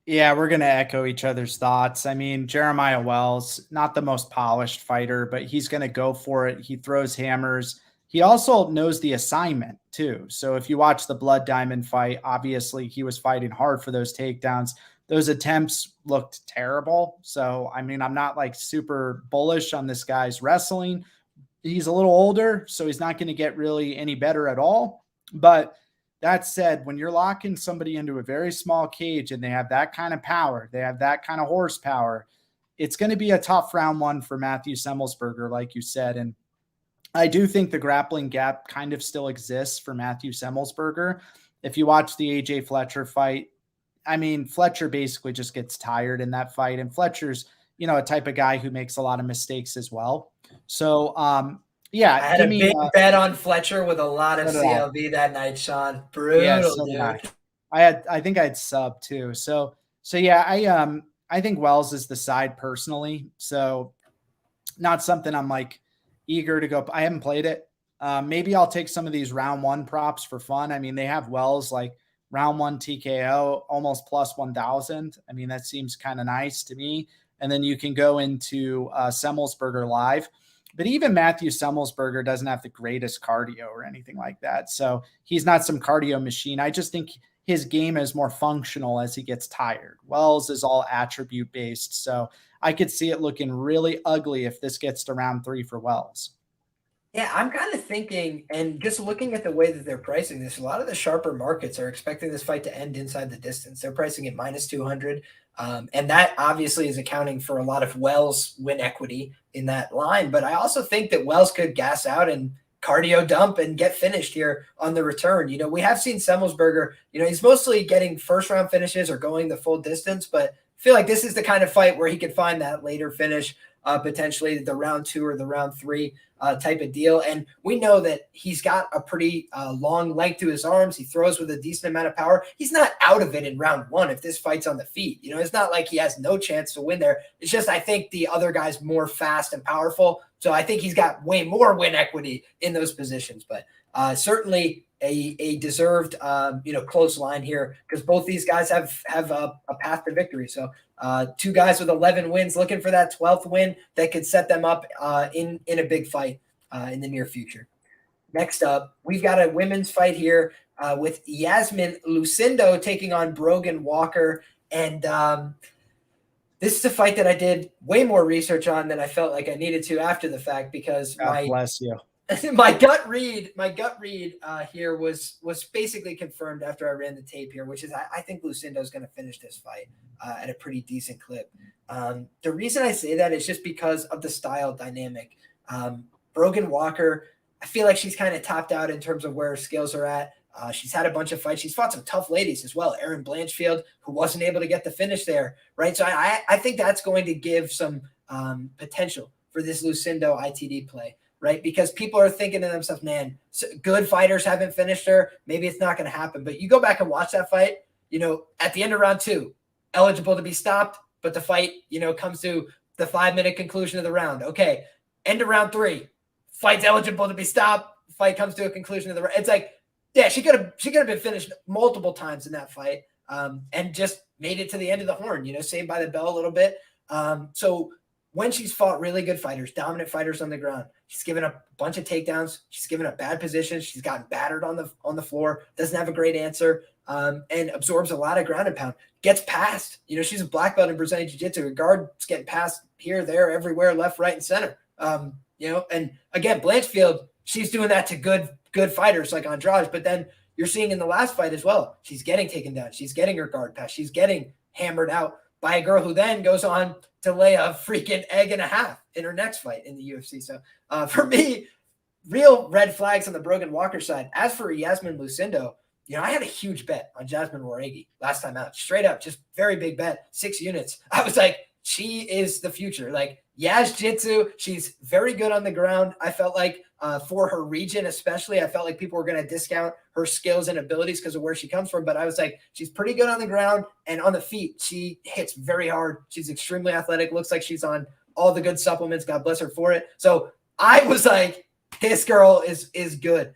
Yeah, we're going to echo each other's thoughts. I mean, Jeremiah Wells, not the most polished fighter, but he's going to go for it. He throws hammers. He also knows the assignment too. So if you watch the Blood Diamond fight, obviously he was fighting hard for those takedowns. Those attempts looked terrible. So, I mean, I'm not like super bullish on this guy's wrestling. He's a little older, so he's not going to get really any better at all. But that said, when you're locking somebody into a very small cage and they have that kind of power, they have that kind of horsepower, it's going to be a tough round one for Matthew Semelsberger, like you said. And I do think the grappling gap kind of still exists for Matthew Semelsberger. If you watch the AJ Fletcher fight, I mean, Fletcher basically just gets tired in that fight. And Fletcher's, a type of guy who makes a lot of mistakes as well. So, yeah. I had a big bet on Fletcher with a lot of CLV that night, Shawn. Brutal, yeah, so dude. I think I'd sub too. So yeah, I think Wells is the side personally. So not something I'm like eager to go. I haven't played it. Maybe I'll take some of these round one props for fun. I mean, they have Wells like round one TKO almost plus 1,000. I mean, that seems kind of nice to me. And then you can go into Semelsberger live. But even Matthew Semelsberger doesn't have the greatest cardio or anything like that. So he's not some cardio machine. I just think his game is more functional as he gets tired. Wells is all attribute based. So I could see it looking really ugly if this gets to round 3 for Wells. Yeah, I'm kind of thinking, and just looking at the way that they're pricing this, a lot of the sharper markets are expecting this fight to end inside the distance. They're pricing it minus 200. And that obviously is accounting for a lot of Wells win equity in that line. But I also think that Wells could gas out and cardio dump and get finished here on the return. We have seen Semelsberger, he's mostly getting first round finishes or going the full distance, but I feel like this is the kind of fight where he could find that later finish, potentially the round 2 or the round 3 type of deal. And we know that he's got a pretty long length to his arms. He throws with a decent amount of power. He's not out of it in round 1 if this fight's on the feet. It's not like he has no chance to win there. It's just I think the other guy's more fast and powerful. So I think he's got way more win equity in those positions. But certainly a deserved, close line here because both these guys have a path to victory. So 2 guys with 11 wins looking for that 12th win that could set them up in a big fight in the near future. Next up, we've got a women's fight here with Iasmin Lucindo taking on Brogan Walker. And this is a fight that I did way more research on than I felt like I needed to after the fact because God bless you. My gut read here was basically confirmed after I ran the tape here, which is I think Lucindo is going to finish this fight at a pretty decent clip. The reason I say that is just because of the style dynamic. Brogan Walker, I feel like she's kind of topped out in terms of where her skills are at. She's had a bunch of fights. She's fought some tough ladies as well. Erin Blanchfield, who wasn't able to get the finish there, right? So I think that's going to give some potential for this Lucindo ITD play. Right? Because people are thinking to themselves, man, good fighters haven't finished her. Maybe it's not going to happen. But you go back and watch that fight, at the end of round 2, eligible to be stopped, but the fight, comes to the 5-minute conclusion of the round. Okay. End of round 3, fight's eligible to be stopped. Fight comes to a conclusion of the round. It's like, yeah, she could have been finished multiple times in that fight and just made it to the end of the horn, saved by the bell a little bit. So when she's fought really good fighters, dominant fighters on the ground, she's given up a bunch of takedowns. She's given up bad positions. She's gotten battered on the floor, doesn't have a great answer, and absorbs a lot of ground and pound. Gets past. She's a black belt in Brazilian Jiu-Jitsu. Her guard's getting past here, there, everywhere, left, right, and center. And again, Blanchfield, she's doing that to good fighters like Andrade, but then you're seeing in the last fight as well, she's getting taken down. She's getting her guard passed. She's getting hammered out by a girl who then goes on to lay a freaking egg and a half in her next fight in the UFC. So for me, real red flags on the Brogan Walker side. As for Iasmin Lucindo, I had a huge bet on Jasmine Waregi last time out, straight up, just very big bet, 6 units. I was like, she is the future. Like Yaz Jitsu, she's very good on the ground. I felt like for her region, especially, I felt like people were going to discount her skills and abilities because of where she comes from. But I was like, she's pretty good on the ground and on the feet. She hits very hard. She's extremely athletic. Looks like she's on all the good supplements. God bless her for it. So I was like, this girl is good.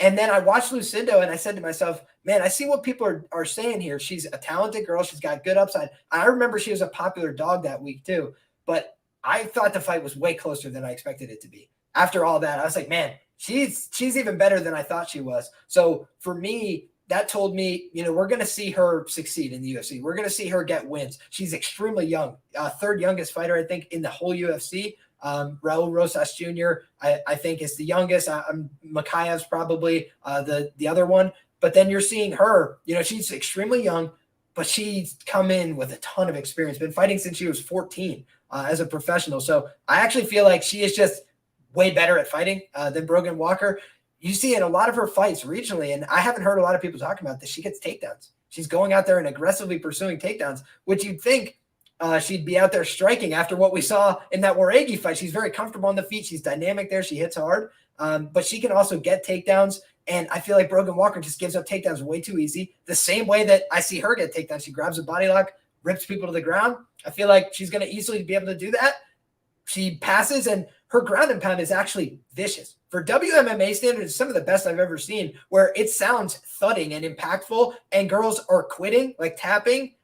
And then I watched Lucindo and I said to myself, man, I see what people are saying here. She's a talented girl. She's got good upside. I remember she was a popular dog that week too, but I thought the fight was way closer than I expected it to be. After all that, I was like, man, she's even better than I thought she was. So for me, that told me, we're going to see her succeed in the UFC. We're going to see her get wins. She's extremely young, third youngest fighter, I think, in the whole UFC. Raul Rosas Jr., I think, is the youngest. Makayev's probably the other one. But then you're seeing her, she's extremely young, but she's come in with a ton of experience, been fighting since she was 14 as a professional. So I actually feel like she is just way better at fighting than Brogan Walker. You see in a lot of her fights regionally, and I haven't heard a lot of people talking about this, she gets takedowns. She's going out there and aggressively pursuing takedowns, which you'd think she'd be out there striking after what we saw in that Waregi fight. She's very comfortable on the feet. She's dynamic there. She hits hard, but she can also get takedowns. And I feel like Brogan Walker just gives up takedowns way too easy. The same way that I see her get takedowns. She grabs a body lock, rips people to the ground. I feel like she's going to easily be able to do that. She passes, and her ground and pound is actually vicious. For WMMA standards, it's some of the best I've ever seen, where it sounds thudding and impactful, and girls are quitting, like tapping.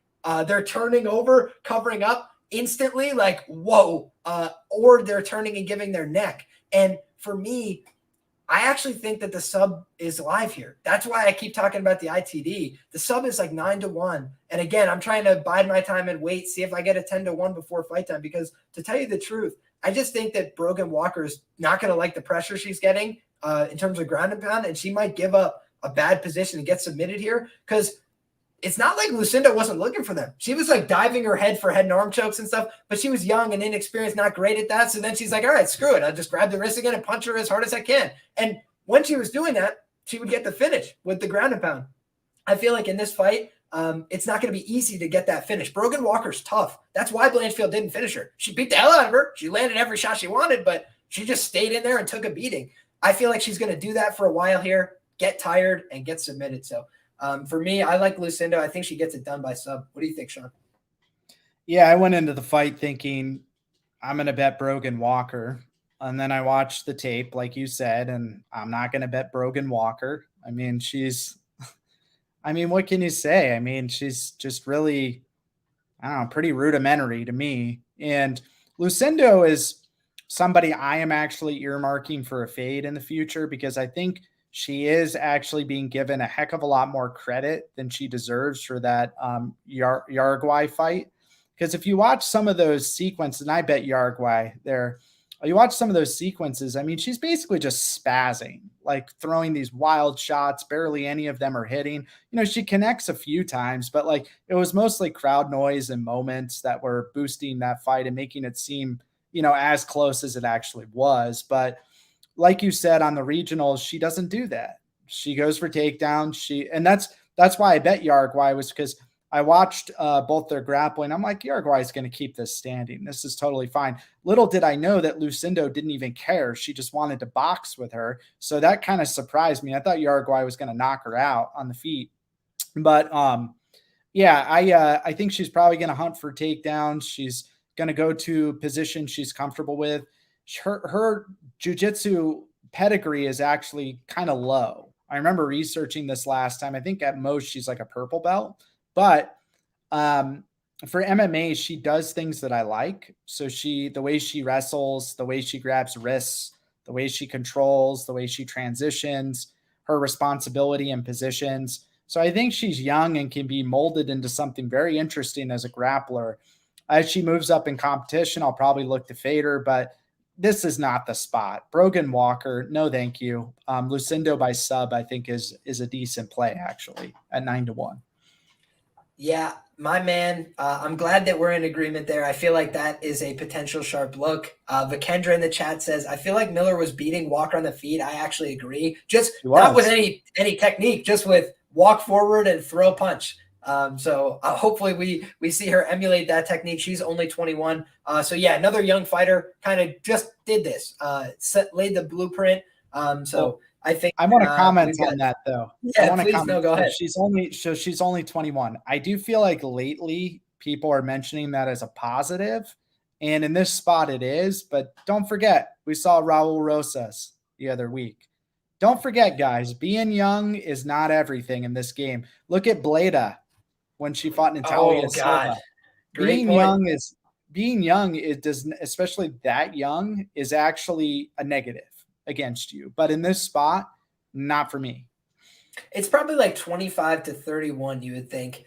They're turning over, covering up instantly, like, whoa, or they're turning and giving their neck. And for me, I actually think that the sub is live here. That's why I keep talking about the ITD. The sub is like 9-1. And again, I'm trying to bide my time and wait, see if I get a 10-1 before fight time, because to tell you the truth, I just think that Brogan Walker's not going to like the pressure she's getting in terms of ground and pound, and she might give up a bad position and get submitted here, because it's not like Lucindo wasn't looking for them. She was like diving her head for head and arm chokes and stuff, but she was young and inexperienced, not great at that. So then she's like, all right, screw it. I'll just grab the wrist again and punch her as hard as I can. And when she was doing that, she would get the finish with the ground and pound. I feel like in this fight, it's not going to be easy to get that finish. Brogan Walker's tough. That's why Blanchfield didn't finish her. She beat the hell out of her. She landed every shot she wanted, but she just stayed in there and took a beating. I feel like she's going to do that for a while here, get tired, and get submitted. So for me, I like Lucindo. I think she gets it done by sub. What do you think, Shawn? Yeah, I went into the fight thinking I'm going to bet Brogan Walker. And then I watched the tape, like you said, and I'm not going to bet Brogan Walker. I mean, what can you say? I mean, she's just really, I don't know, pretty rudimentary to me. And Lucindo is somebody I am actually earmarking for a fade in the future, because I think she is actually being given a heck of a lot more credit than she deserves for that Uruguay fight. Because if you watch some of those sequences, and I bet Uruguay there, you watch some of those sequences, I mean, she's basically just spazzing, like throwing these wild shots. Barely any of them are hitting. She connects a few times, but like it was mostly crowd noise and moments that were boosting that fight and making it seem, as close as it actually was. But like you said, on the regionals, she doesn't do that. She goes for takedowns. And that's why I bet Uruguay, was because I watched both their grappling. I'm like, Uruguay is going to keep this standing. This is totally fine. Little did I know that Lucindo didn't even care. She just wanted to box with her. So that kind of surprised me. I thought Uruguay was going to knock her out on the feet. But yeah, I think she's probably going to hunt for takedowns. She's going to go to positions she's comfortable with. Her jiu-jitsu pedigree is actually kind of low. I remember researching this last time. I think at most she's like a purple belt. But for MMA, she does things that I like. So the way she wrestles, the way she grabs wrists, the way she controls, the way she transitions, her responsibility and positions. So I think she's young and can be molded into something very interesting as a grappler. As she moves up in competition, I'll probably look to fade her, but this is not the spot. Brogan Walker, no thank you. Lucindo by sub, I think, is a decent play, actually, at 9-1. Yeah, my man, I'm glad that we're in agreement there. I feel like that is a potential sharp look. Vikendra in the chat says, I feel like Miller was beating Walker on the feet. I actually agree. Just not with any technique, just with walk forward and throw punch. So hopefully we see her emulate that technique. She's only 21. So yeah, another young fighter kind of just did this, laid the blueprint. So I think I want to comment on that though. Yeah, I want to please. comment. No, go ahead. She's only 21. I do feel like lately people are mentioning that as a positive, and in this spot it is. But don't forget, we saw Raul Rosas the other week. Don't forget, guys, being young is not everything in this game. Look at Blaydes when she fought Natalia Silva. Great point. Being young, it doesn't, especially that young, is actually a negative against you. But in this spot, not for me. It's probably like 25 to 31, you would think,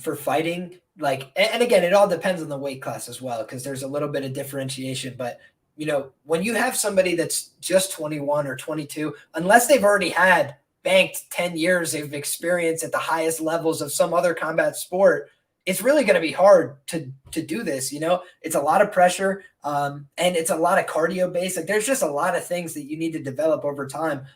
for fighting. Like, and again, it all depends on the weight class as well, because there's a little bit of differentiation. But, you know, when you have somebody that's just 21 or 22, unless they've already had banked 10 years of experience at the highest levels of some other combat sport, it's really going to be hard to do this. You know, it's a lot of pressure, and it's a lot of cardio based. Like, there's just a lot of things that you need to develop over time.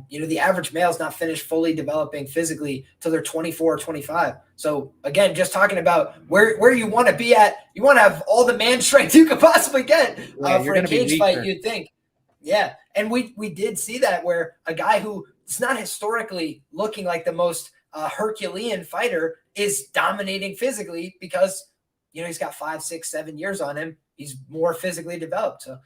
You know, the average male is not finished fully developing physically till they're 24 or 25. So again, just talking about where you want to be at, you want to have all the man strength you could possibly get for a cage fight, you'd think. Yeah. And we did see that, where a guy who is not historically looking like the most Herculean fighter is dominating physically because, you know, he's got 5, 6, 7 years on him. He's more physically developed. So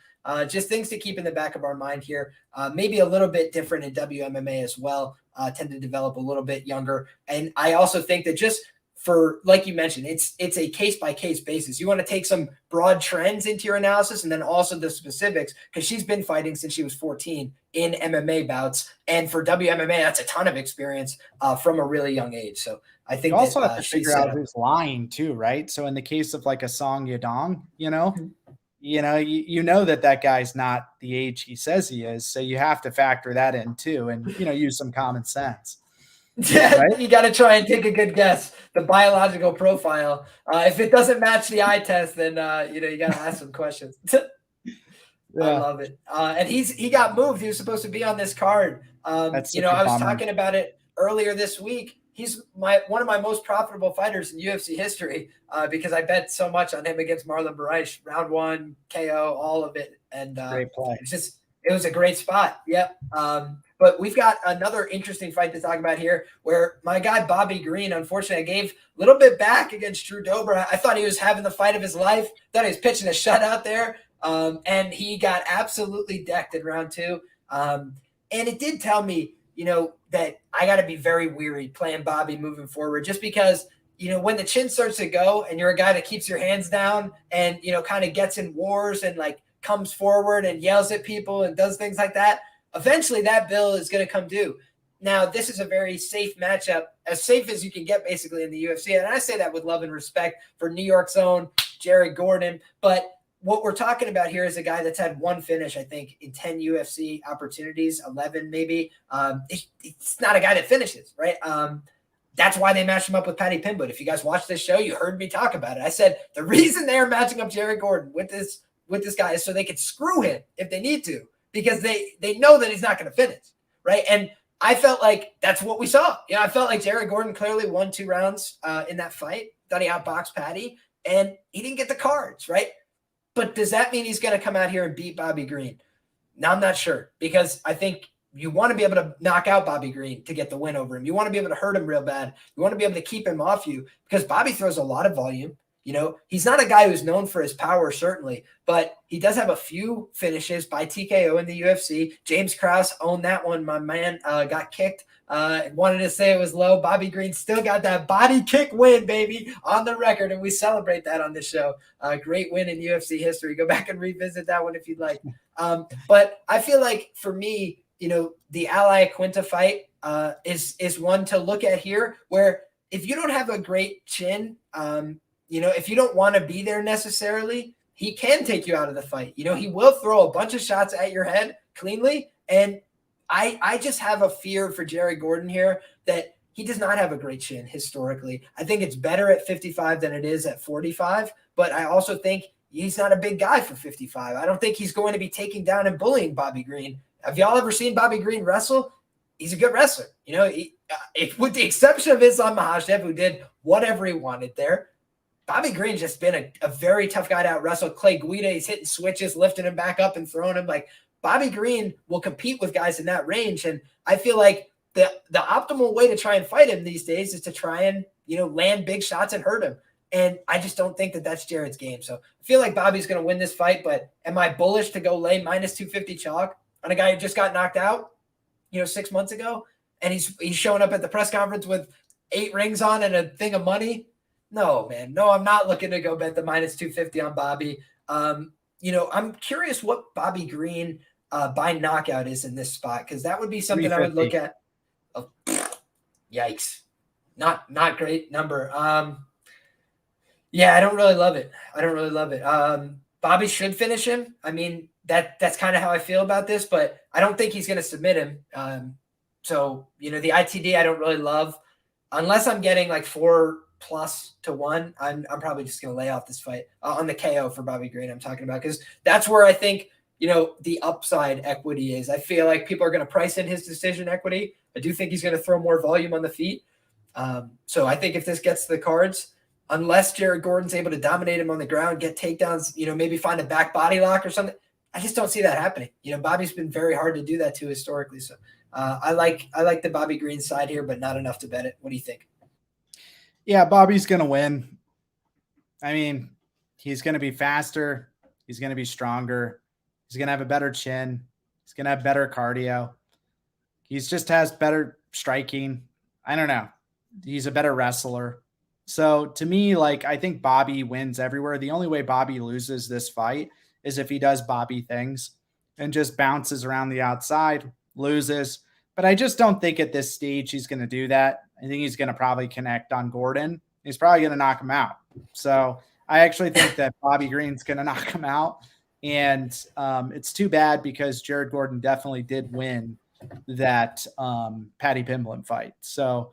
just things to keep in the back of our mind here. Maybe a little bit different in WMMA as well. Tend to develop a little bit younger. And I also think that just for, like you mentioned, it's a case-by-case basis. You want to take some broad trends into your analysis and then also the specifics, because she's been fighting since she was 14 in MMA bouts. And for WMMA, that's a ton of experience from a really young age. So I think you also have to figure out who's lying too, right? So in the case of like a Song Yadong, you know that guy's not the age he says he is. So you have to factor that in too, and, you know, use some common sense. Yeah, right? You got to try and take a good guess, the biological profile. If it doesn't match the eye test, then you know, you got to ask some questions. Yeah. I love it. And he got moved. He was supposed to be on this card. You know, I was talking about it earlier this week. He's one of my most profitable fighters in UFC history because I bet so much on him against Marlon Moraes, round 1, KO, all of it. And great play. It was a great spot. Yep. But we've got another interesting fight to talk about here, where my guy Bobby Green, unfortunately, I gave a little bit back against Drew Dober. I thought he was having the fight of his life. Thought he was pitching a shutout there. And he got absolutely decked in round 2. And it did tell me, you know, that I got to be very weary playing Bobby moving forward, just because, you know, when the chin starts to go and you're a guy that keeps your hands down and, you know, kind of gets in wars and like comes forward and yells at people and does things like that, eventually that bill is going to come due. Now, this is a very safe matchup, as safe as you can get basically in the UFC. And I say that with love and respect for New York's own Jared Gordon. But what we're talking about here is a guy that's had 1 finish, I think, in 10 UFC opportunities, 11 maybe. It's not a guy that finishes, right? That's why they matched him up with Paddy Pimblett. If you guys watched this show, you heard me talk about it. I said the reason they're matching up Jared Gordon with this guy is so they could screw him if they need to, because they know that he's not going to finish, right? And I felt like that's what we saw. You know, I felt like Jared Gordon clearly won 2 rounds in that fight. Thought he outboxed Paddy, and he didn't get the cards, right? But does that mean he's going to come out here and beat Bobby Green? Now, I'm not sure, because I think you want to be able to knock out Bobby Green to get the win over him. You want to be able to hurt him real bad. You want to be able to keep him off you, because Bobby throws a lot of volume. You know, he's not a guy who's known for his power, certainly, but he does have a few finishes by TKO in the UFC. James Krause owned that one. My man got kicked. Wanted to say it was low. Bobby Green still got that body kick win, baby, on the record, and we celebrate that on this show. Great win in UFC history. Go back and revisit that one if you'd like. But I feel like for me, you know, the Ally Quinta fight is one to look at here, where if you don't have a great chin, you know, if you don't want to be there necessarily, he can take you out of the fight. You know, he will throw a bunch of shots at your head cleanly. And I just have a fear for Jared Gordon here that he does not have a great chin historically. I think it's better at 55 than it is at 45. But I also think he's not a big guy for 55. I don't think he's going to be taking down and bullying Bobby Green. Have y'all ever seen Bobby Green wrestle? He's a good wrestler. You know, with the exception of Islam Makhachev, who did whatever he wanted there, Bobby Green's just been a very tough guy to out wrestle. Clay Guida, he's hitting switches, lifting him back up and throwing him. Like, Bobby Green will compete with guys in that range. And I feel like the optimal way to try and fight him these days is to try and, land big shots and hurt him. And I just don't think that that's Jared's game. So I feel like Bobby's going to win this fight, but am I bullish to go lay minus 250 chalk on a guy who just got knocked out, 6 months ago? And he's showing up at the press conference with 8 rings on and a thing of money? No, man. No, I'm not looking to go bet the minus 250 on Bobby. I'm curious what Bobby Green by knockout is in this spot, because that would be something I would look at. Oh, yikes. Not great number. Yeah, I don't really love it. Bobby should finish him. I mean, that's kind of how I feel about this, but I don't think he's going to submit him. So, the ITD I don't really love. Unless I'm getting like 4+ to 1, I'm probably just going to lay off this fight on the KO for Bobby Green I'm talking about, because that's where I think, the upside equity is. I feel like people are going to price in his decision equity. I do think he's going to throw more volume on the feet. So I think if this gets to the cards, unless Jared Gordon's able to dominate him on the ground, get takedowns, maybe find a back body lock or something, I just don't see that happening. Bobby's been very hard to do that to historically. So I like the Bobby Green side here, but not enough to bet it. What do you think? Yeah, Bobby's going to win. I mean, he's going to be faster. He's going to be stronger. He's going to have a better chin. He's going to have better cardio. He just has better striking. I don't know. He's a better wrestler. So to me, I think Bobby wins everywhere. The only way Bobby loses this fight is if he does Bobby things and just bounces around the outside, loses. But I just don't think at this stage he's going to do that. I think he's going to probably connect on Gordon. He's probably going to knock him out. So I actually think that Bobby Green's going to knock him out. And it's too bad, because Jared Gordon definitely did win that Paddy Pimblett fight. So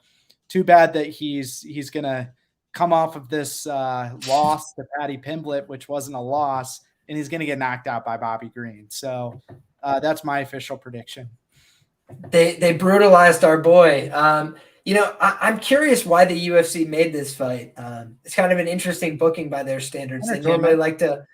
too bad that he's going to come off of this loss to Paddy Pimblett, which wasn't a loss, and he's going to get knocked out by Bobby Green. So that's my official prediction. They brutalized our boy. I'm curious why the UFC made this fight. It's kind of an interesting booking by their standards. They normally like to,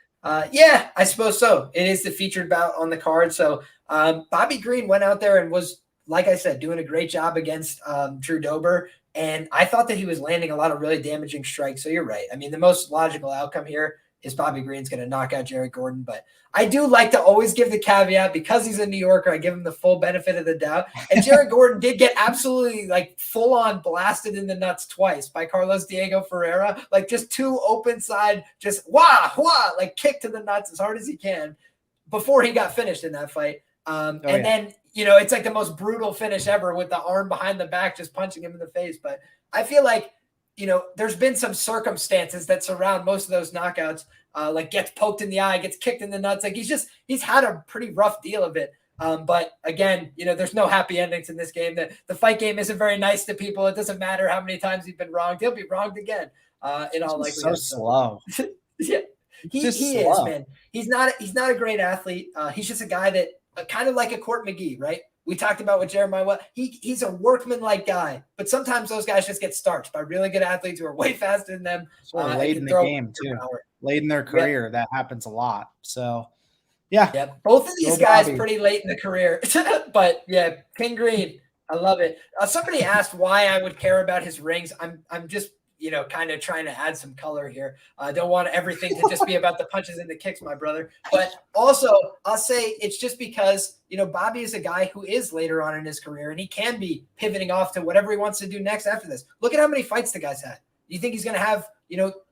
yeah, I suppose so. It is the featured bout on the card. So Bobby Green went out there and was, like I said, doing a great job against Drew Dober. And I thought that he was landing a lot of really damaging strikes. So you're right. I mean, the most logical outcome here is Bobby Green's going to knock out Jared Gordon. But I do like to always give the caveat, because he's a New Yorker, I give him the full benefit of the doubt. And Jared Gordon did get absolutely full on blasted in the nuts twice by Carlos Diego Ferreira. Just 2 open side, just kick to the nuts as hard as he can before he got finished in that fight. Then, it's like the most brutal finish ever with the arm behind the back, just punching him in the face. But I feel like, there's been some circumstances that surround most of those knockouts, gets poked in the eye, gets kicked in the nuts. He's had a pretty rough deal of it. But again, there's no happy endings in this game. The fight game isn't very nice to people. It doesn't matter how many times he's been wronged. He'll be wronged again. In all likelihood. So slow. Yeah, he is, man. He's not a great athlete. He's just a guy that kind of like a Court McGee, right? We talked about with Jeremiah. He's a workman-like guy, but sometimes those guys just get starched by really good athletes who are way faster than them. Late in the game too. Late in their career, that happens a lot. So, yeah. Both of these guys pretty late in the career, but yeah, King Green, I love it. Somebody asked why I would care about his rings. I'm just kind of trying to add some color here. I don't want everything to just be about the punches and the kicks, my brother. But also, I'll say it's just because, Bobby is a guy who is later on in his career, and he can be pivoting off to whatever he wants to do next after this. Look at how many fights the guy's had. Do you think he's going to have,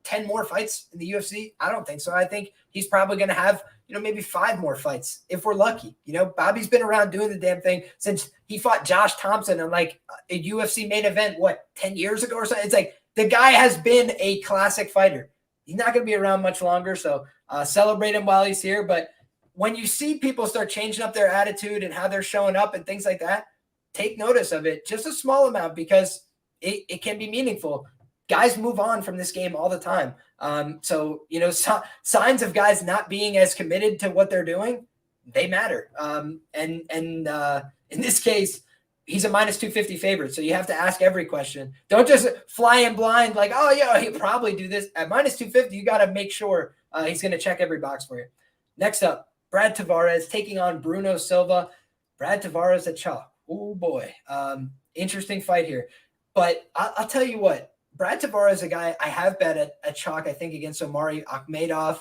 10 more fights in the UFC? I don't think so. I think he's probably going to have, maybe 5 more fights if we're lucky. Bobby's been around doing the damn thing since he fought Josh Thompson in a UFC main event, 10 years ago or something? It's the guy has been a classic fighter. He's not going to be around much longer, so celebrate him while he's here. But when you see people start changing up their attitude and how they're showing up and things like that, take notice of it, just a small amount, because it can be meaningful. Guys move on from this game all the time. Signs of guys not being as committed to what they're doing, they matter. In this case, he's a minus 250 favorite. So you have to ask every question. Don't just fly in blind like, oh, yeah, he'll probably do this. At minus 250, you got to make sure he's going to check every box for you. Next up, Brad Tavares taking on Bruno Silva. Brad Tavares at chalk. Oh, boy. Interesting fight here. But I'll tell you what. Brad Tavares is a guy I have bet at chalk, I think, against Omari Akhmedov.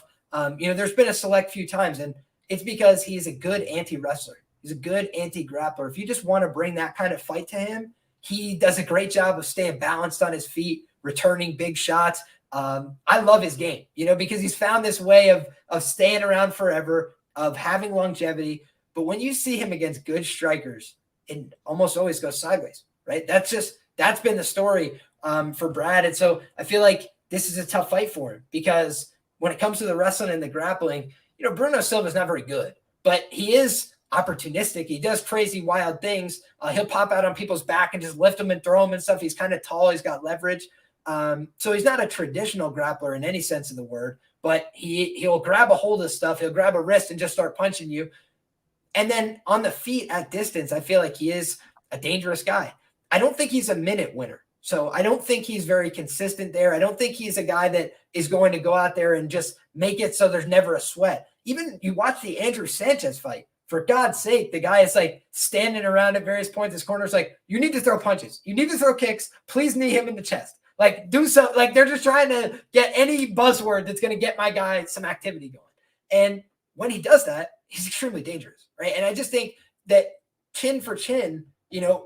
There's been a select few times, and it's because he's a good anti-wrestler. He's a good anti-grappler. If you just want to bring that kind of fight to him, he does a great job of staying balanced on his feet, returning big shots. I love his game, because he's found this way of staying around forever, of having longevity. But when you see him against good strikers, it almost always goes sideways, right? That's been the story for Brad. And so I feel like this is a tough fight for him because when it comes to the wrestling and the grappling, Bruno Silva is not very good, but he is opportunistic. He does crazy, wild things. He'll pop out on people's back and just lift them and throw them and stuff. He's kind of tall. He's got leverage. So he's not a traditional grappler in any sense of the word, but he'll grab a hold of stuff. He'll grab a wrist and just start punching you. And then on the feet at distance, I feel like he is a dangerous guy. I don't think he's a minute winner. So I don't think he's very consistent there. I don't think he's a guy that is going to go out there and just make it so there's never a sweat. Even you watch the Andrew Sanchez fight, for God's sake, the guy is like standing around at various points. His corner's like, you need to throw punches. You need to throw kicks. Please knee him in the chest. Like do something. Like they're just trying to get any buzzword that's going to get my guy some activity going. And when he does that, he's extremely dangerous, right? And I just think that chin for chin,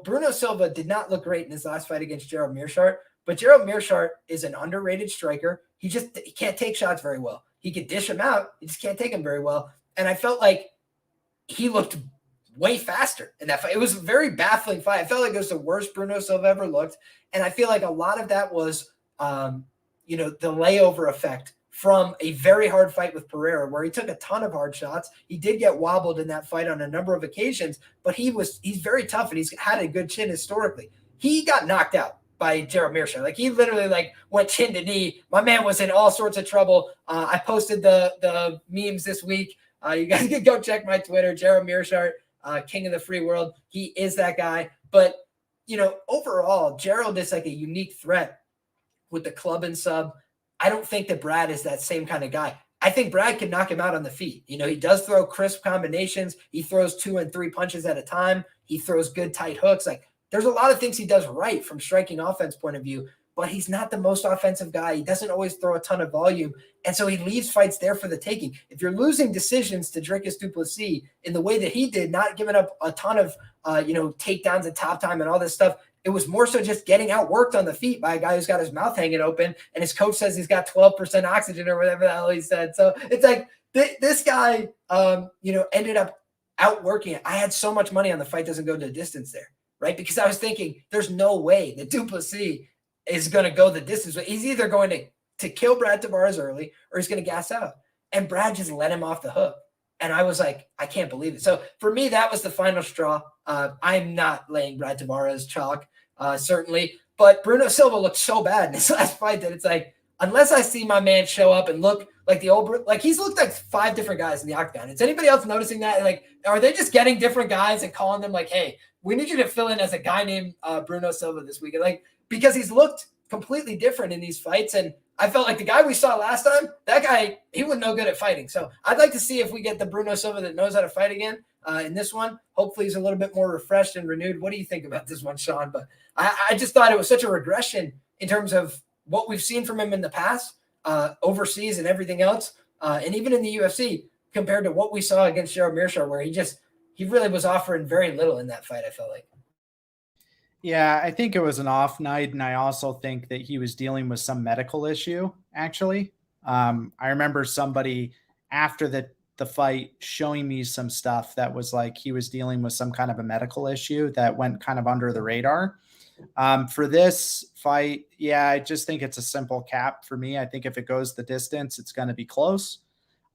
Bruno Silva did not look great in his last fight against Gerald Meerschaert, but Gerald Meerschaert is an underrated striker. He can't take shots very well. He could dish them out. He just can't take them very well. And I felt like he looked way faster in that fight. It was a very baffling fight. I felt like it was the worst Bruno Silva ever looked. And I feel like a lot of that was, the layover effect from a very hard fight with Pereira, where he took a ton of hard shots. He did get wobbled in that fight on a number of occasions, but he's very tough and he's had a good chin historically. He got knocked out by Gerald Meerschaert. Like he literally went chin to knee. My man was in all sorts of trouble. I posted the memes this week. You guys can go check my Twitter, Gerald Meerschaert, king of the free world. He is that guy. But, overall, Gerald is like a unique threat with the club and sub. I don't think that Brad is that same kind of guy. I think Brad can knock him out on the feet. He does throw crisp combinations. He throws 2 and 3 punches at a time. He throws good tight hooks. Like there's a lot of things he does right from striking offense point of view, but he's not the most offensive guy. He doesn't always throw a ton of volume. And so he leaves fights there for the taking. If you're losing decisions to Dricus du Plessis in the way that he did, not giving up a ton of, takedowns at top time and all this stuff, it was more so just getting outworked on the feet by a guy who's got his mouth hanging open and his coach says he's got 12% oxygen or whatever the hell he said. So it's like this guy, ended up outworking it. I had so much money on the fight doesn't go the distance there, right? Because I was thinking there's no way that du Plessis is going to go the distance. He's either going to kill Brad Tavares early or he's going to gas out. And Brad just let him off the hook. And I was like, I can't believe it. So for me, that was the final straw. I'm not laying Brad Tavares chalk, certainly. But Bruno Silva looked so bad in his last fight that it's like, unless I see my man show up and look like he's looked like 5 different guys in the octagon. Is anybody else noticing that? Like, are they just getting different guys and calling them like, hey, we need you to fill in as a guy named Bruno Silva this week? Like, because he's looked completely different in these fights. And I felt like the guy we saw last time, that guy, he was no good at fighting. So I'd like to see if we get the Bruno Silva that knows how to fight again in this one. Hopefully he's a little bit more refreshed and renewed. What do you think about this one, Shawn? But I just thought it was such a regression in terms of what we've seen from him in the past, overseas and everything else, and even in the UFC compared to what we saw against Gerald Meerschaert, where he really was offering very little in that fight, I felt like. Yeah, I think it was an off night, and I also think that he was dealing with some medical issue, actually. I remember somebody after the fight showing me some stuff that was like he was dealing with some kind of a medical issue that went kind of under the radar. For this fight, yeah, I just think it's a simple cap for me. I think if it goes the distance, it's going to be close.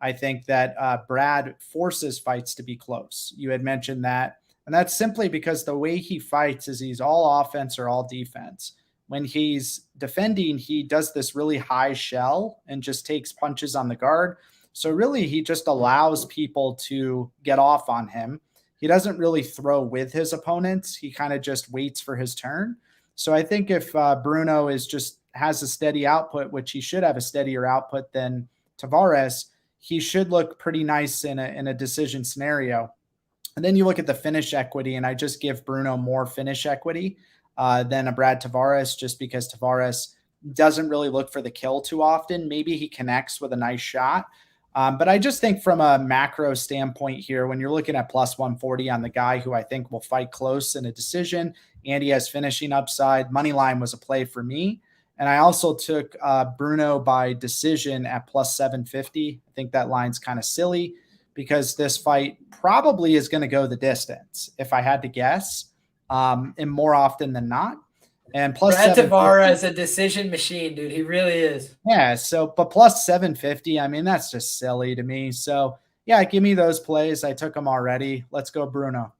I think that Brad forces fights to be close. You had mentioned that. And that's simply because the way he fights is he's all offense or all defense. When he's defending, he does this really high shell and just takes punches on the guard. So really, he just allows people to get off on him. he doesn't really throw with his opponents. He kind of just waits for his turn. So I think if Bruno has a steady output, which he should have a steadier output than Tavares, he should look pretty nice in a decision scenario. And then you look at the finish equity, and I just give Bruno more finish equity than a Brad Tavares, just because Tavares doesn't really look for the kill too often. Maybe he connects with a nice shot. But I just think from a macro standpoint here, when you're looking at plus 140 on the guy who I think will fight close in a decision, and he has finishing upside, money line was a play for me. And I also took Bruno by decision at plus 750. I think that line's kind of silly because this fight probably is going to go the distance, if I had to guess, and more often than not. And plus Brad Tavares is a decision machine, dude. He really is. Yeah. So, but plus 750, I mean, that's just silly to me. So, yeah, give me those plays. I took them already. Let's go, Bruno.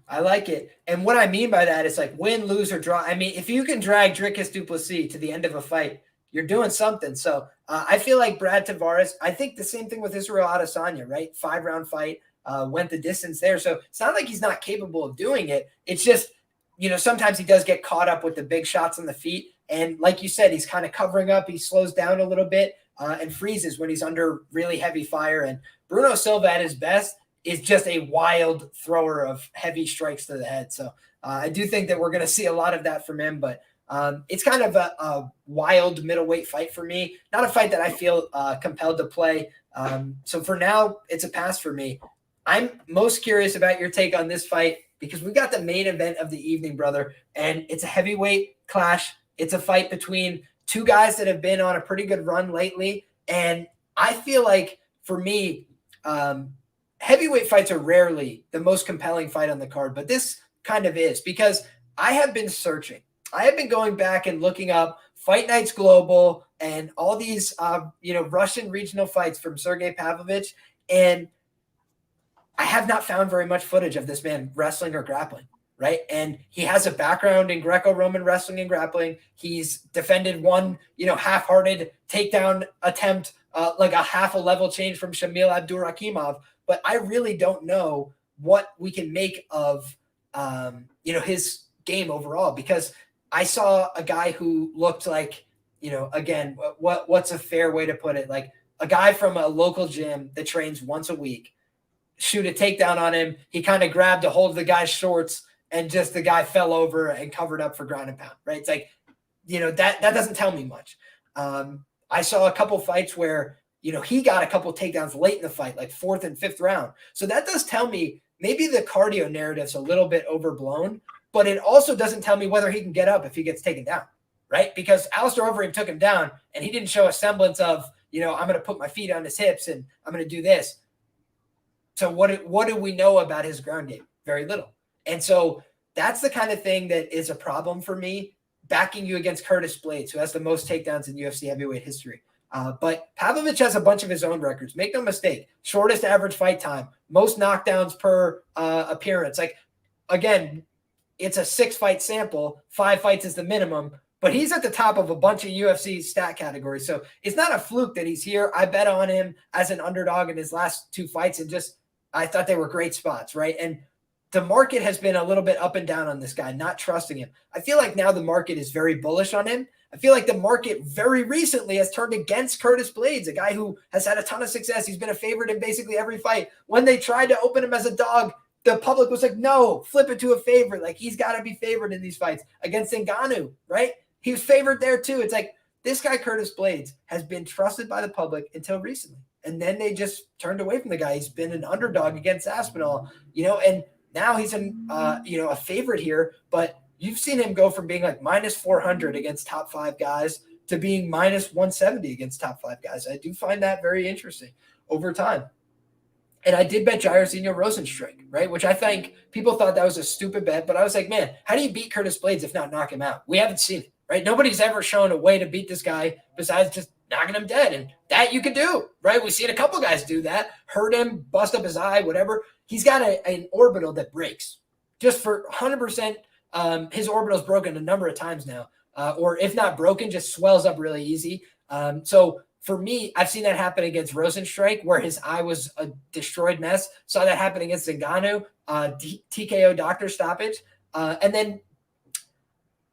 I like it. And what I mean by that is like win, lose, or draw. I mean, if you can drag Dricus du Plessis to the end of a fight, you're doing something. So I feel like Brad Tavares, I think the same thing with Israel Adesanya, right? 5-round fight, went the distance there. So it's not like he's not capable of doing it. It's just, sometimes he does get caught up with the big shots on the feet. And like you said, he's kind of covering up. He slows down a little bit and freezes when he's under really heavy fire. And Bruno Silva at his best is just a wild thrower of heavy strikes to the head. So I do think that we're going to see a lot of that from him, but it's kind of a wild middleweight fight for me. Not a fight that I feel compelled to play. So for now, it's a pass for me. I'm most curious about your take on this fight because we've got the main event of the evening, brother, and it's a heavyweight clash. It's a fight between two guys that have been on a pretty good run lately. And I feel like for me, heavyweight fights are rarely the most compelling fight on the card, but this kind of is because I have been searching. I have been going back and looking up Fight Nights Global and all these, Russian regional fights from Sergei Pavlovich, and I have not found very much footage of this man wrestling or grappling, right? And he has a background in Greco-Roman wrestling and grappling. He's defended one, half-hearted takedown attempt, like a half a level change from Shamil Abdurakhimov. But I really don't know what we can make of, his game overall, because I saw a guy who looked like, again, what's a fair way to put it? Like a guy from a local gym that trains once a week, shoot a takedown on him. He kind of grabbed a hold of the guy's shorts and just the guy fell over and covered up for ground and pound, right? It's like, that doesn't tell me much. I saw a couple fights where, he got a couple takedowns late in the fight, like 4th and 5th round. So that does tell me maybe the cardio narrative's a little bit overblown, but it also doesn't tell me whether he can get up if he gets taken down, right? Because Alistair Overeem took him down and he didn't show a semblance of, I'm going to put my feet on his hips and I'm going to do this. So what do we know about his ground game? Very little. And so that's the kind of thing that is a problem for me, backing you against Curtis Blaydes, who has the most takedowns in UFC heavyweight history. But Pavlovich has a bunch of his own records. Make no mistake. Shortest average fight time, most knockdowns per appearance. Like, again, it's a 6-fight sample. 5 fights is the minimum. But he's at the top of a bunch of UFC stat categories. So it's not a fluke that he's here. I bet on him as an underdog in his last 2 fights, and I thought they were great spots, right? And the market has been a little bit up and down on this guy, not trusting him. I feel like now the market is very bullish on him. I feel like the market very recently has turned against Curtis Blaydes, a guy who has had a ton of success. He's been a favorite in basically every fight. When they tried to open him as a dog, the public was like, no, flip it to a favorite. Like, he's got to be favored in these fights against Ngannou, right? He was favored there too. It's like this guy, Curtis Blaydes, has been trusted by the public until recently. And then they just turned away from the guy. He's been an underdog against Aspinall, and now he's a favorite here. But you've seen him go from being like minus 400 against top 5 guys to being minus 170 against top 5 guys. I do find that very interesting over time. And I did bet Jairzinho Rosenstruik, right? Which I think people thought that was a stupid bet. But I was like, man, how do you beat Curtis Blaydes if not knock him out? We haven't seen it, right? Nobody's ever shown a way to beat this guy besides just knocking him dead. And that you can do, right? We've seen a couple guys do that, hurt him, bust up his eye, whatever. He's got an orbital that breaks. Just for 100%, his orbital's broken a number of times now. Or if not broken, just swells up really easy. So for me, I've seen that happen against Rosenstrike, where his eye was a destroyed mess. Saw that happen against Ngannou, TKO doctor stoppage. And then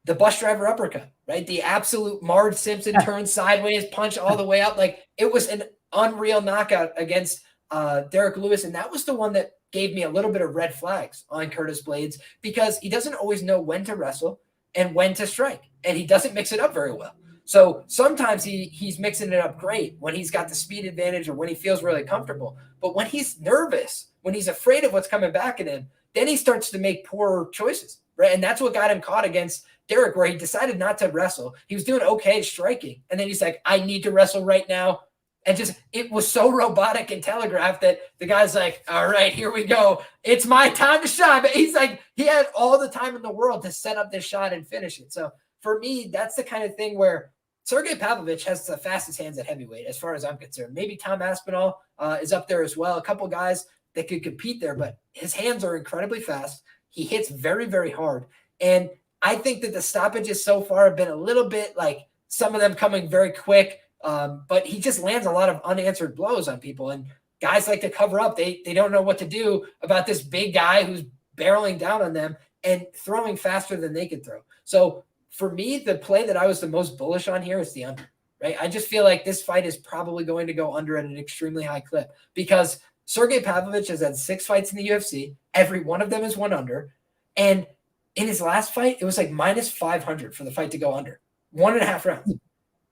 the bus driver uppercut, right? The absolute Marge Simpson turn sideways, punch all the way up. Like, it was an unreal knockout against Derek Lewis. And that was the one that gave me a little bit of red flags on Curtis Blaydes, because he doesn't always know when to wrestle and when to strike. And he doesn't mix it up very well. So sometimes he's mixing it up great when he's got the speed advantage or when he feels really comfortable. But when he's nervous, when he's afraid of what's coming back at him, then he starts to make poor choices, right? And that's what got him caught against Derek, where he decided not to wrestle. He was doing okay striking. And then he's like, I need to wrestle right now. And just, it was so robotic and telegraphed that the guy's like, all right, here we go. It's my time to shine. But he's like, he had all the time in the world to set up this shot and finish it. So for me, that's the kind of thing where Sergei Pavlovich has the fastest hands at heavyweight, as far as I'm concerned. Maybe Tom Aspinall is up there as well. A couple guys that could compete there, but his hands are incredibly fast. He hits very, very hard. And I think that the stoppages so far have been a little bit like some of them coming very quick, but he just lands a lot of unanswered blows on people. And guys like to cover up. They don't know what to do about this big guy who's barreling down on them and throwing faster than they can throw. So for me, the play that I was the most bullish on here is the under, right? I just feel like this fight is probably going to go under at an extremely high clip, because Sergei Pavlovich has had 6 fights in the UFC. Every one of them is one under. And in his last fight, it was like minus 500 for the fight to go under 1.5 rounds.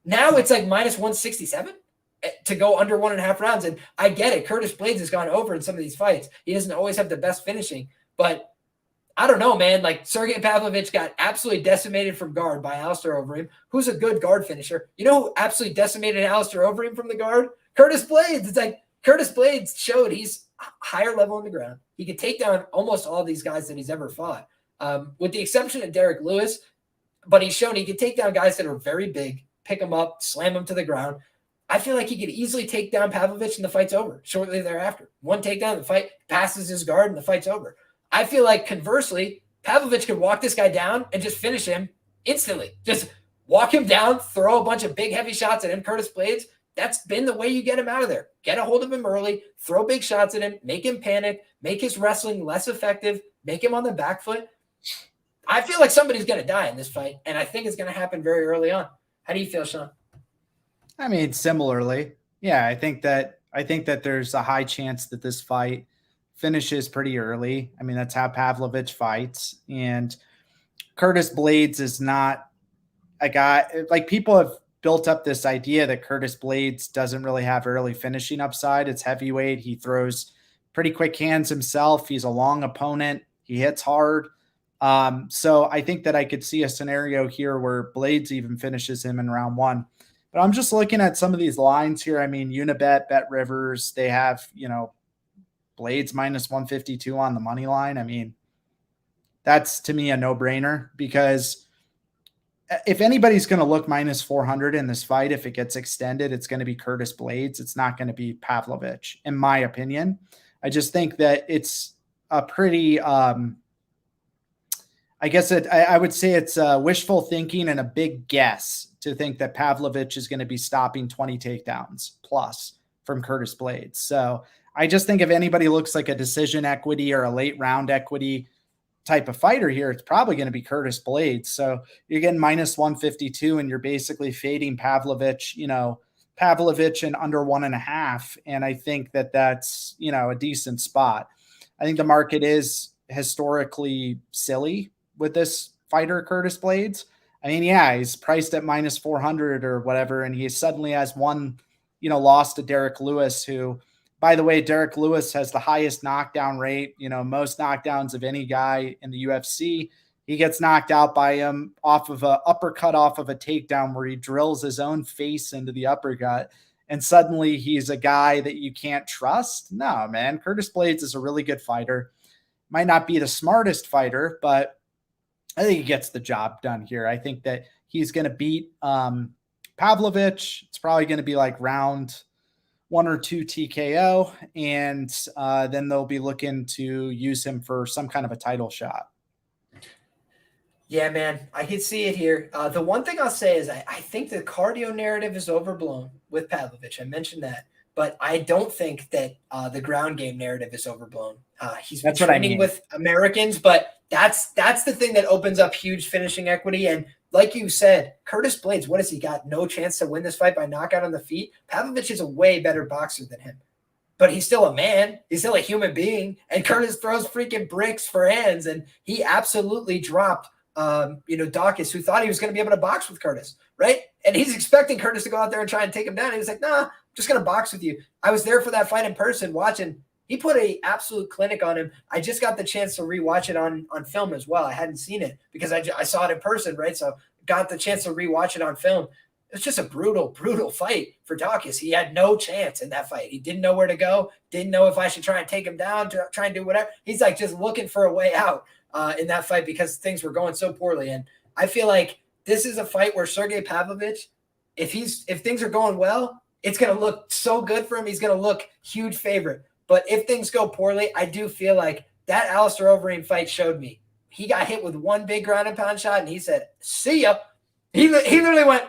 Now it's like minus 167 to go under 1.5 rounds. And I get it. Curtis Blaydes has gone over in some of these fights. He doesn't always have the best finishing, but I don't know, man. Like, Sergei Pavlovich got absolutely decimated from guard by Alistair Overeem, who's a good guard finisher. You know who absolutely decimated Alistair Overeem from the guard? Curtis Blaydes. It's like Curtis Blaydes showed he's higher level on the ground. He could take down almost all these guys that he's ever fought, with the exception of Derek Lewis. But he's shown he could take down guys that are very big, pick them up, slam them to the ground. I feel like he could easily take down Pavlovich and the fight's over shortly thereafter. One takedown, the fight passes his guard and the fight's over. I feel like conversely, Pavlovich could walk this guy down and just finish him instantly. Just walk him down, throw a bunch of big, heavy shots at him. Curtis Blaydes, that's been the way you get him out of there. Get a hold of him early, throw big shots at him, make him panic, make his wrestling less effective, make him on the back foot. I feel like somebody's going to die in this fight, and I think it's going to happen very early on. How do you feel, Shawn? I mean, similarly. Yeah, I think that there's a high chance that this fight finishes pretty early. I mean, that's how Pavlovich fights. And Curtis Blaydes is not a guy, like, people have built up this idea that Curtis Blaydes doesn't really have early finishing upside. It's heavyweight. He throws pretty quick hands himself. He's a long opponent. He hits hard. So I think that I could see a scenario here where Blaydes even finishes him in round 1. But I'm just looking at some of these lines here. I mean, Unibet, Bet Rivers, they have, Blaydes minus 152 on the money line. I mean, that's to me a no-brainer, because if anybody's going to look minus 400 in this fight, if it gets extended, it's going to be Curtis Blaydes. It's not going to be Pavlovich, in my opinion. I just think that it's a pretty, I would say it's wishful thinking and a big guess to think that Pavlovich is going to be stopping 20 takedowns plus from Curtis Blaydes. So I just think if anybody looks like a decision equity or a late round equity type of fighter here, it's probably going to be Curtis Blaydes. So you're getting minus 152 and you're basically fading Pavlovich, Pavlovich in under 1.5. And I think that that's, a decent spot. I think the market is historically silly with this fighter, Curtis Blaydes. I mean, yeah, he's priced at minus 400 or whatever, and he suddenly has one, loss to Derek Lewis, who, by the way, Derek Lewis has the highest knockdown rate, most knockdowns of any guy in the UFC. He gets knocked out by him off of a uppercut, off of a takedown where he drills his own face into the uppercut. And suddenly he's a guy that you can't trust. No, man, Curtis Blaydes is a really good fighter. Might not be the smartest fighter, but I think he gets the job done here. I think that he's going to beat Pavlovich. It's probably going to be like round 1 or 2 TKO, and then they'll be looking to use him for some kind of a title shot. Yeah, man, I can see it here. The one thing I'll say is I think the cardio narrative is overblown with Pavlovich. I mentioned that, but I don't think that the ground game narrative is overblown. He's been That's what I training mean. with Americans, but that's the thing that opens up huge finishing equity. And like you said, Curtis Blaydes, what has he got? No chance to win this fight by knockout on the feet. Pavlovich is a way better boxer than him. But he's still a man. He's still a human being. And Curtis throws freaking bricks for hands. And he absolutely dropped Giagos, who thought he was going to be able to box with Curtis, right? And he's expecting Curtis to go out there and try and take him down. And he was like, nah, I'm just going to box with you. I was there for that fight in person watching. He put an absolute clinic on him. I just got the chance to rewatch it on film as well. I hadn't seen it because I saw it in person, right? So got the chance to rewatch it on film. It was just a brutal, brutal fight for Giagos. He had no chance in that fight. He didn't know where to go, didn't know if I should try and take him down, try and do whatever. He's like just looking for a way out in that fight because things were going so poorly. And I feel like this is a fight where Sergei Pavlovich, if things are going well, it's going to look so good for him. He's going to look huge favorite. But if things go poorly, I do feel like that Alistair Overeem fight showed me. He got hit with one big ground and pound shot, and he said, see ya. He literally went,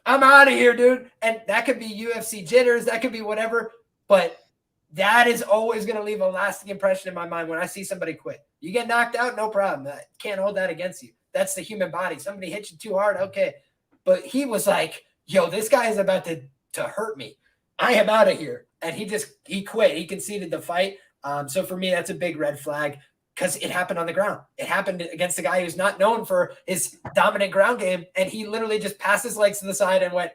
I'm out of here, dude. And that could be UFC jitters. That could be whatever. But that is always going to leave a lasting impression in my mind when I see somebody quit. You get knocked out, no problem. I can't hold that against you. That's the human body. Somebody hits you too hard, okay. But he was like, yo, this guy is about to hurt me. I am out of here. And he quit. He conceded the fight. So for me, that's a big red flag because it happened on the ground. It happened against a guy who's not known for his dominant ground game. And he literally just passed his legs to the side and went,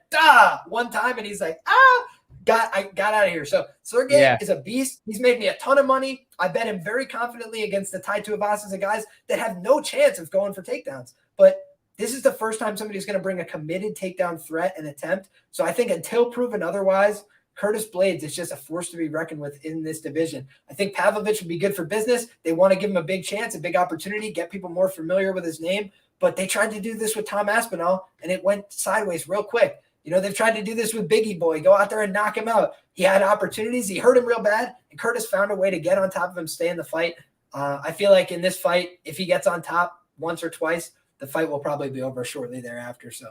one time. And he's like, I got out of here. So Sergei is a beast. He's made me a ton of money. I bet him very confidently against the Tai Tuivasas and guys that have no chance of going for takedowns. But this is the first time somebody's going to bring a committed takedown threat and attempt. So I think until proven otherwise, Curtis Blaydes is just a force to be reckoned with in this division. I think Pavlovich would be good for business. They want to give him a big chance, a big opportunity, get people more familiar with his name. But they tried to do this with Tom Aspinall, and it went sideways real quick. They've tried to do this with Biggie Boy, go out there and knock him out. He had opportunities. He hurt him real bad, and Curtis found a way to get on top of him, stay in the fight. I feel like in this fight, if he gets on top once or twice, the fight will probably be over shortly thereafter. So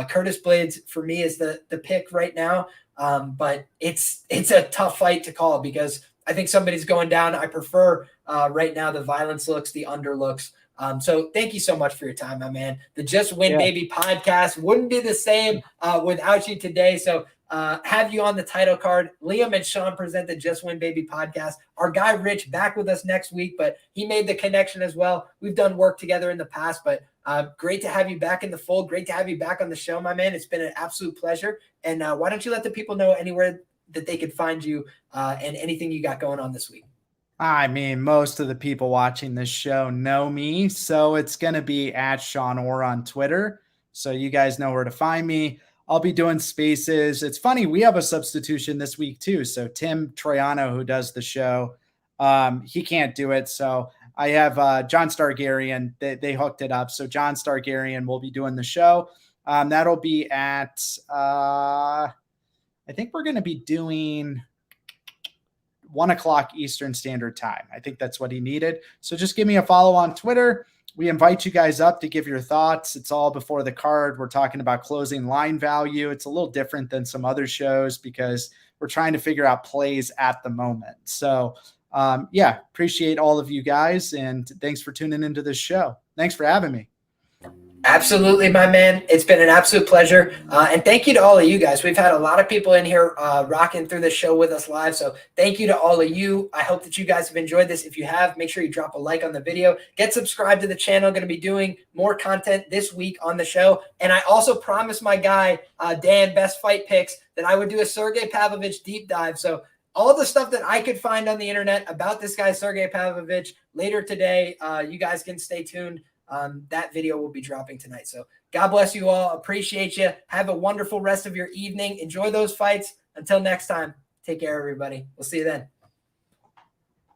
Curtis Blaydes, for me, is the pick right now. But it's a tough fight to call because I think somebody's going down. I prefer right now the violence looks, the under looks. So thank you so much for your time, my man. The Just Win Baby podcast wouldn't be the same without you today. So have you on the title card. Liam and Shawn present the Just Win Baby podcast. Our guy Rich back with us next week, but he made the connection as well. We've done work together in the past, but great to have you back in the fold. Great to have you back on the show, my man. It's been an absolute pleasure. And why don't you let the people know anywhere that they could find you and anything you got going on this week? I mean, most of the people watching this show know me, so it's going to be at Shawn or on Twitter. So you guys know where to find me. I'll be doing spaces. It's funny, we have a substitution this week too. So Tim Troiano, who does the show, he can't do it. So I have John Stargarian. They hooked it up. So John Stargarian will be doing the show. That'll be at, I think we're going to be doing 1 o'clock Eastern Standard Time. I think that's what he needed. So just give me a follow on Twitter. We invite you guys up to give your thoughts. It's all before the card. We're talking about closing line value. It's a little different than some other shows because we're trying to figure out plays at the moment. So appreciate all of you guys. And thanks for tuning into this show. Thanks for having me. Absolutely, my man. It's been an absolute pleasure. And thank you to all of you guys. We've had a lot of people in here rocking through the show with us live. So thank you to all of you. I hope that you guys have enjoyed this. If you have, make sure you drop a like on the video. Get subscribed to the channel. I'm going to be doing more content this week on the show. And I also promised my guy, Dan, Best Fight Picks, that I would do a Sergei Pavlovich deep dive. So all the stuff that I could find on the internet about this guy, Sergei Pavlovich, later today, you guys can stay tuned. That video will be dropping tonight. So God bless you all. Appreciate you. Have a wonderful rest of your evening. Enjoy those fights. Until next time, take care, everybody. We'll see you then.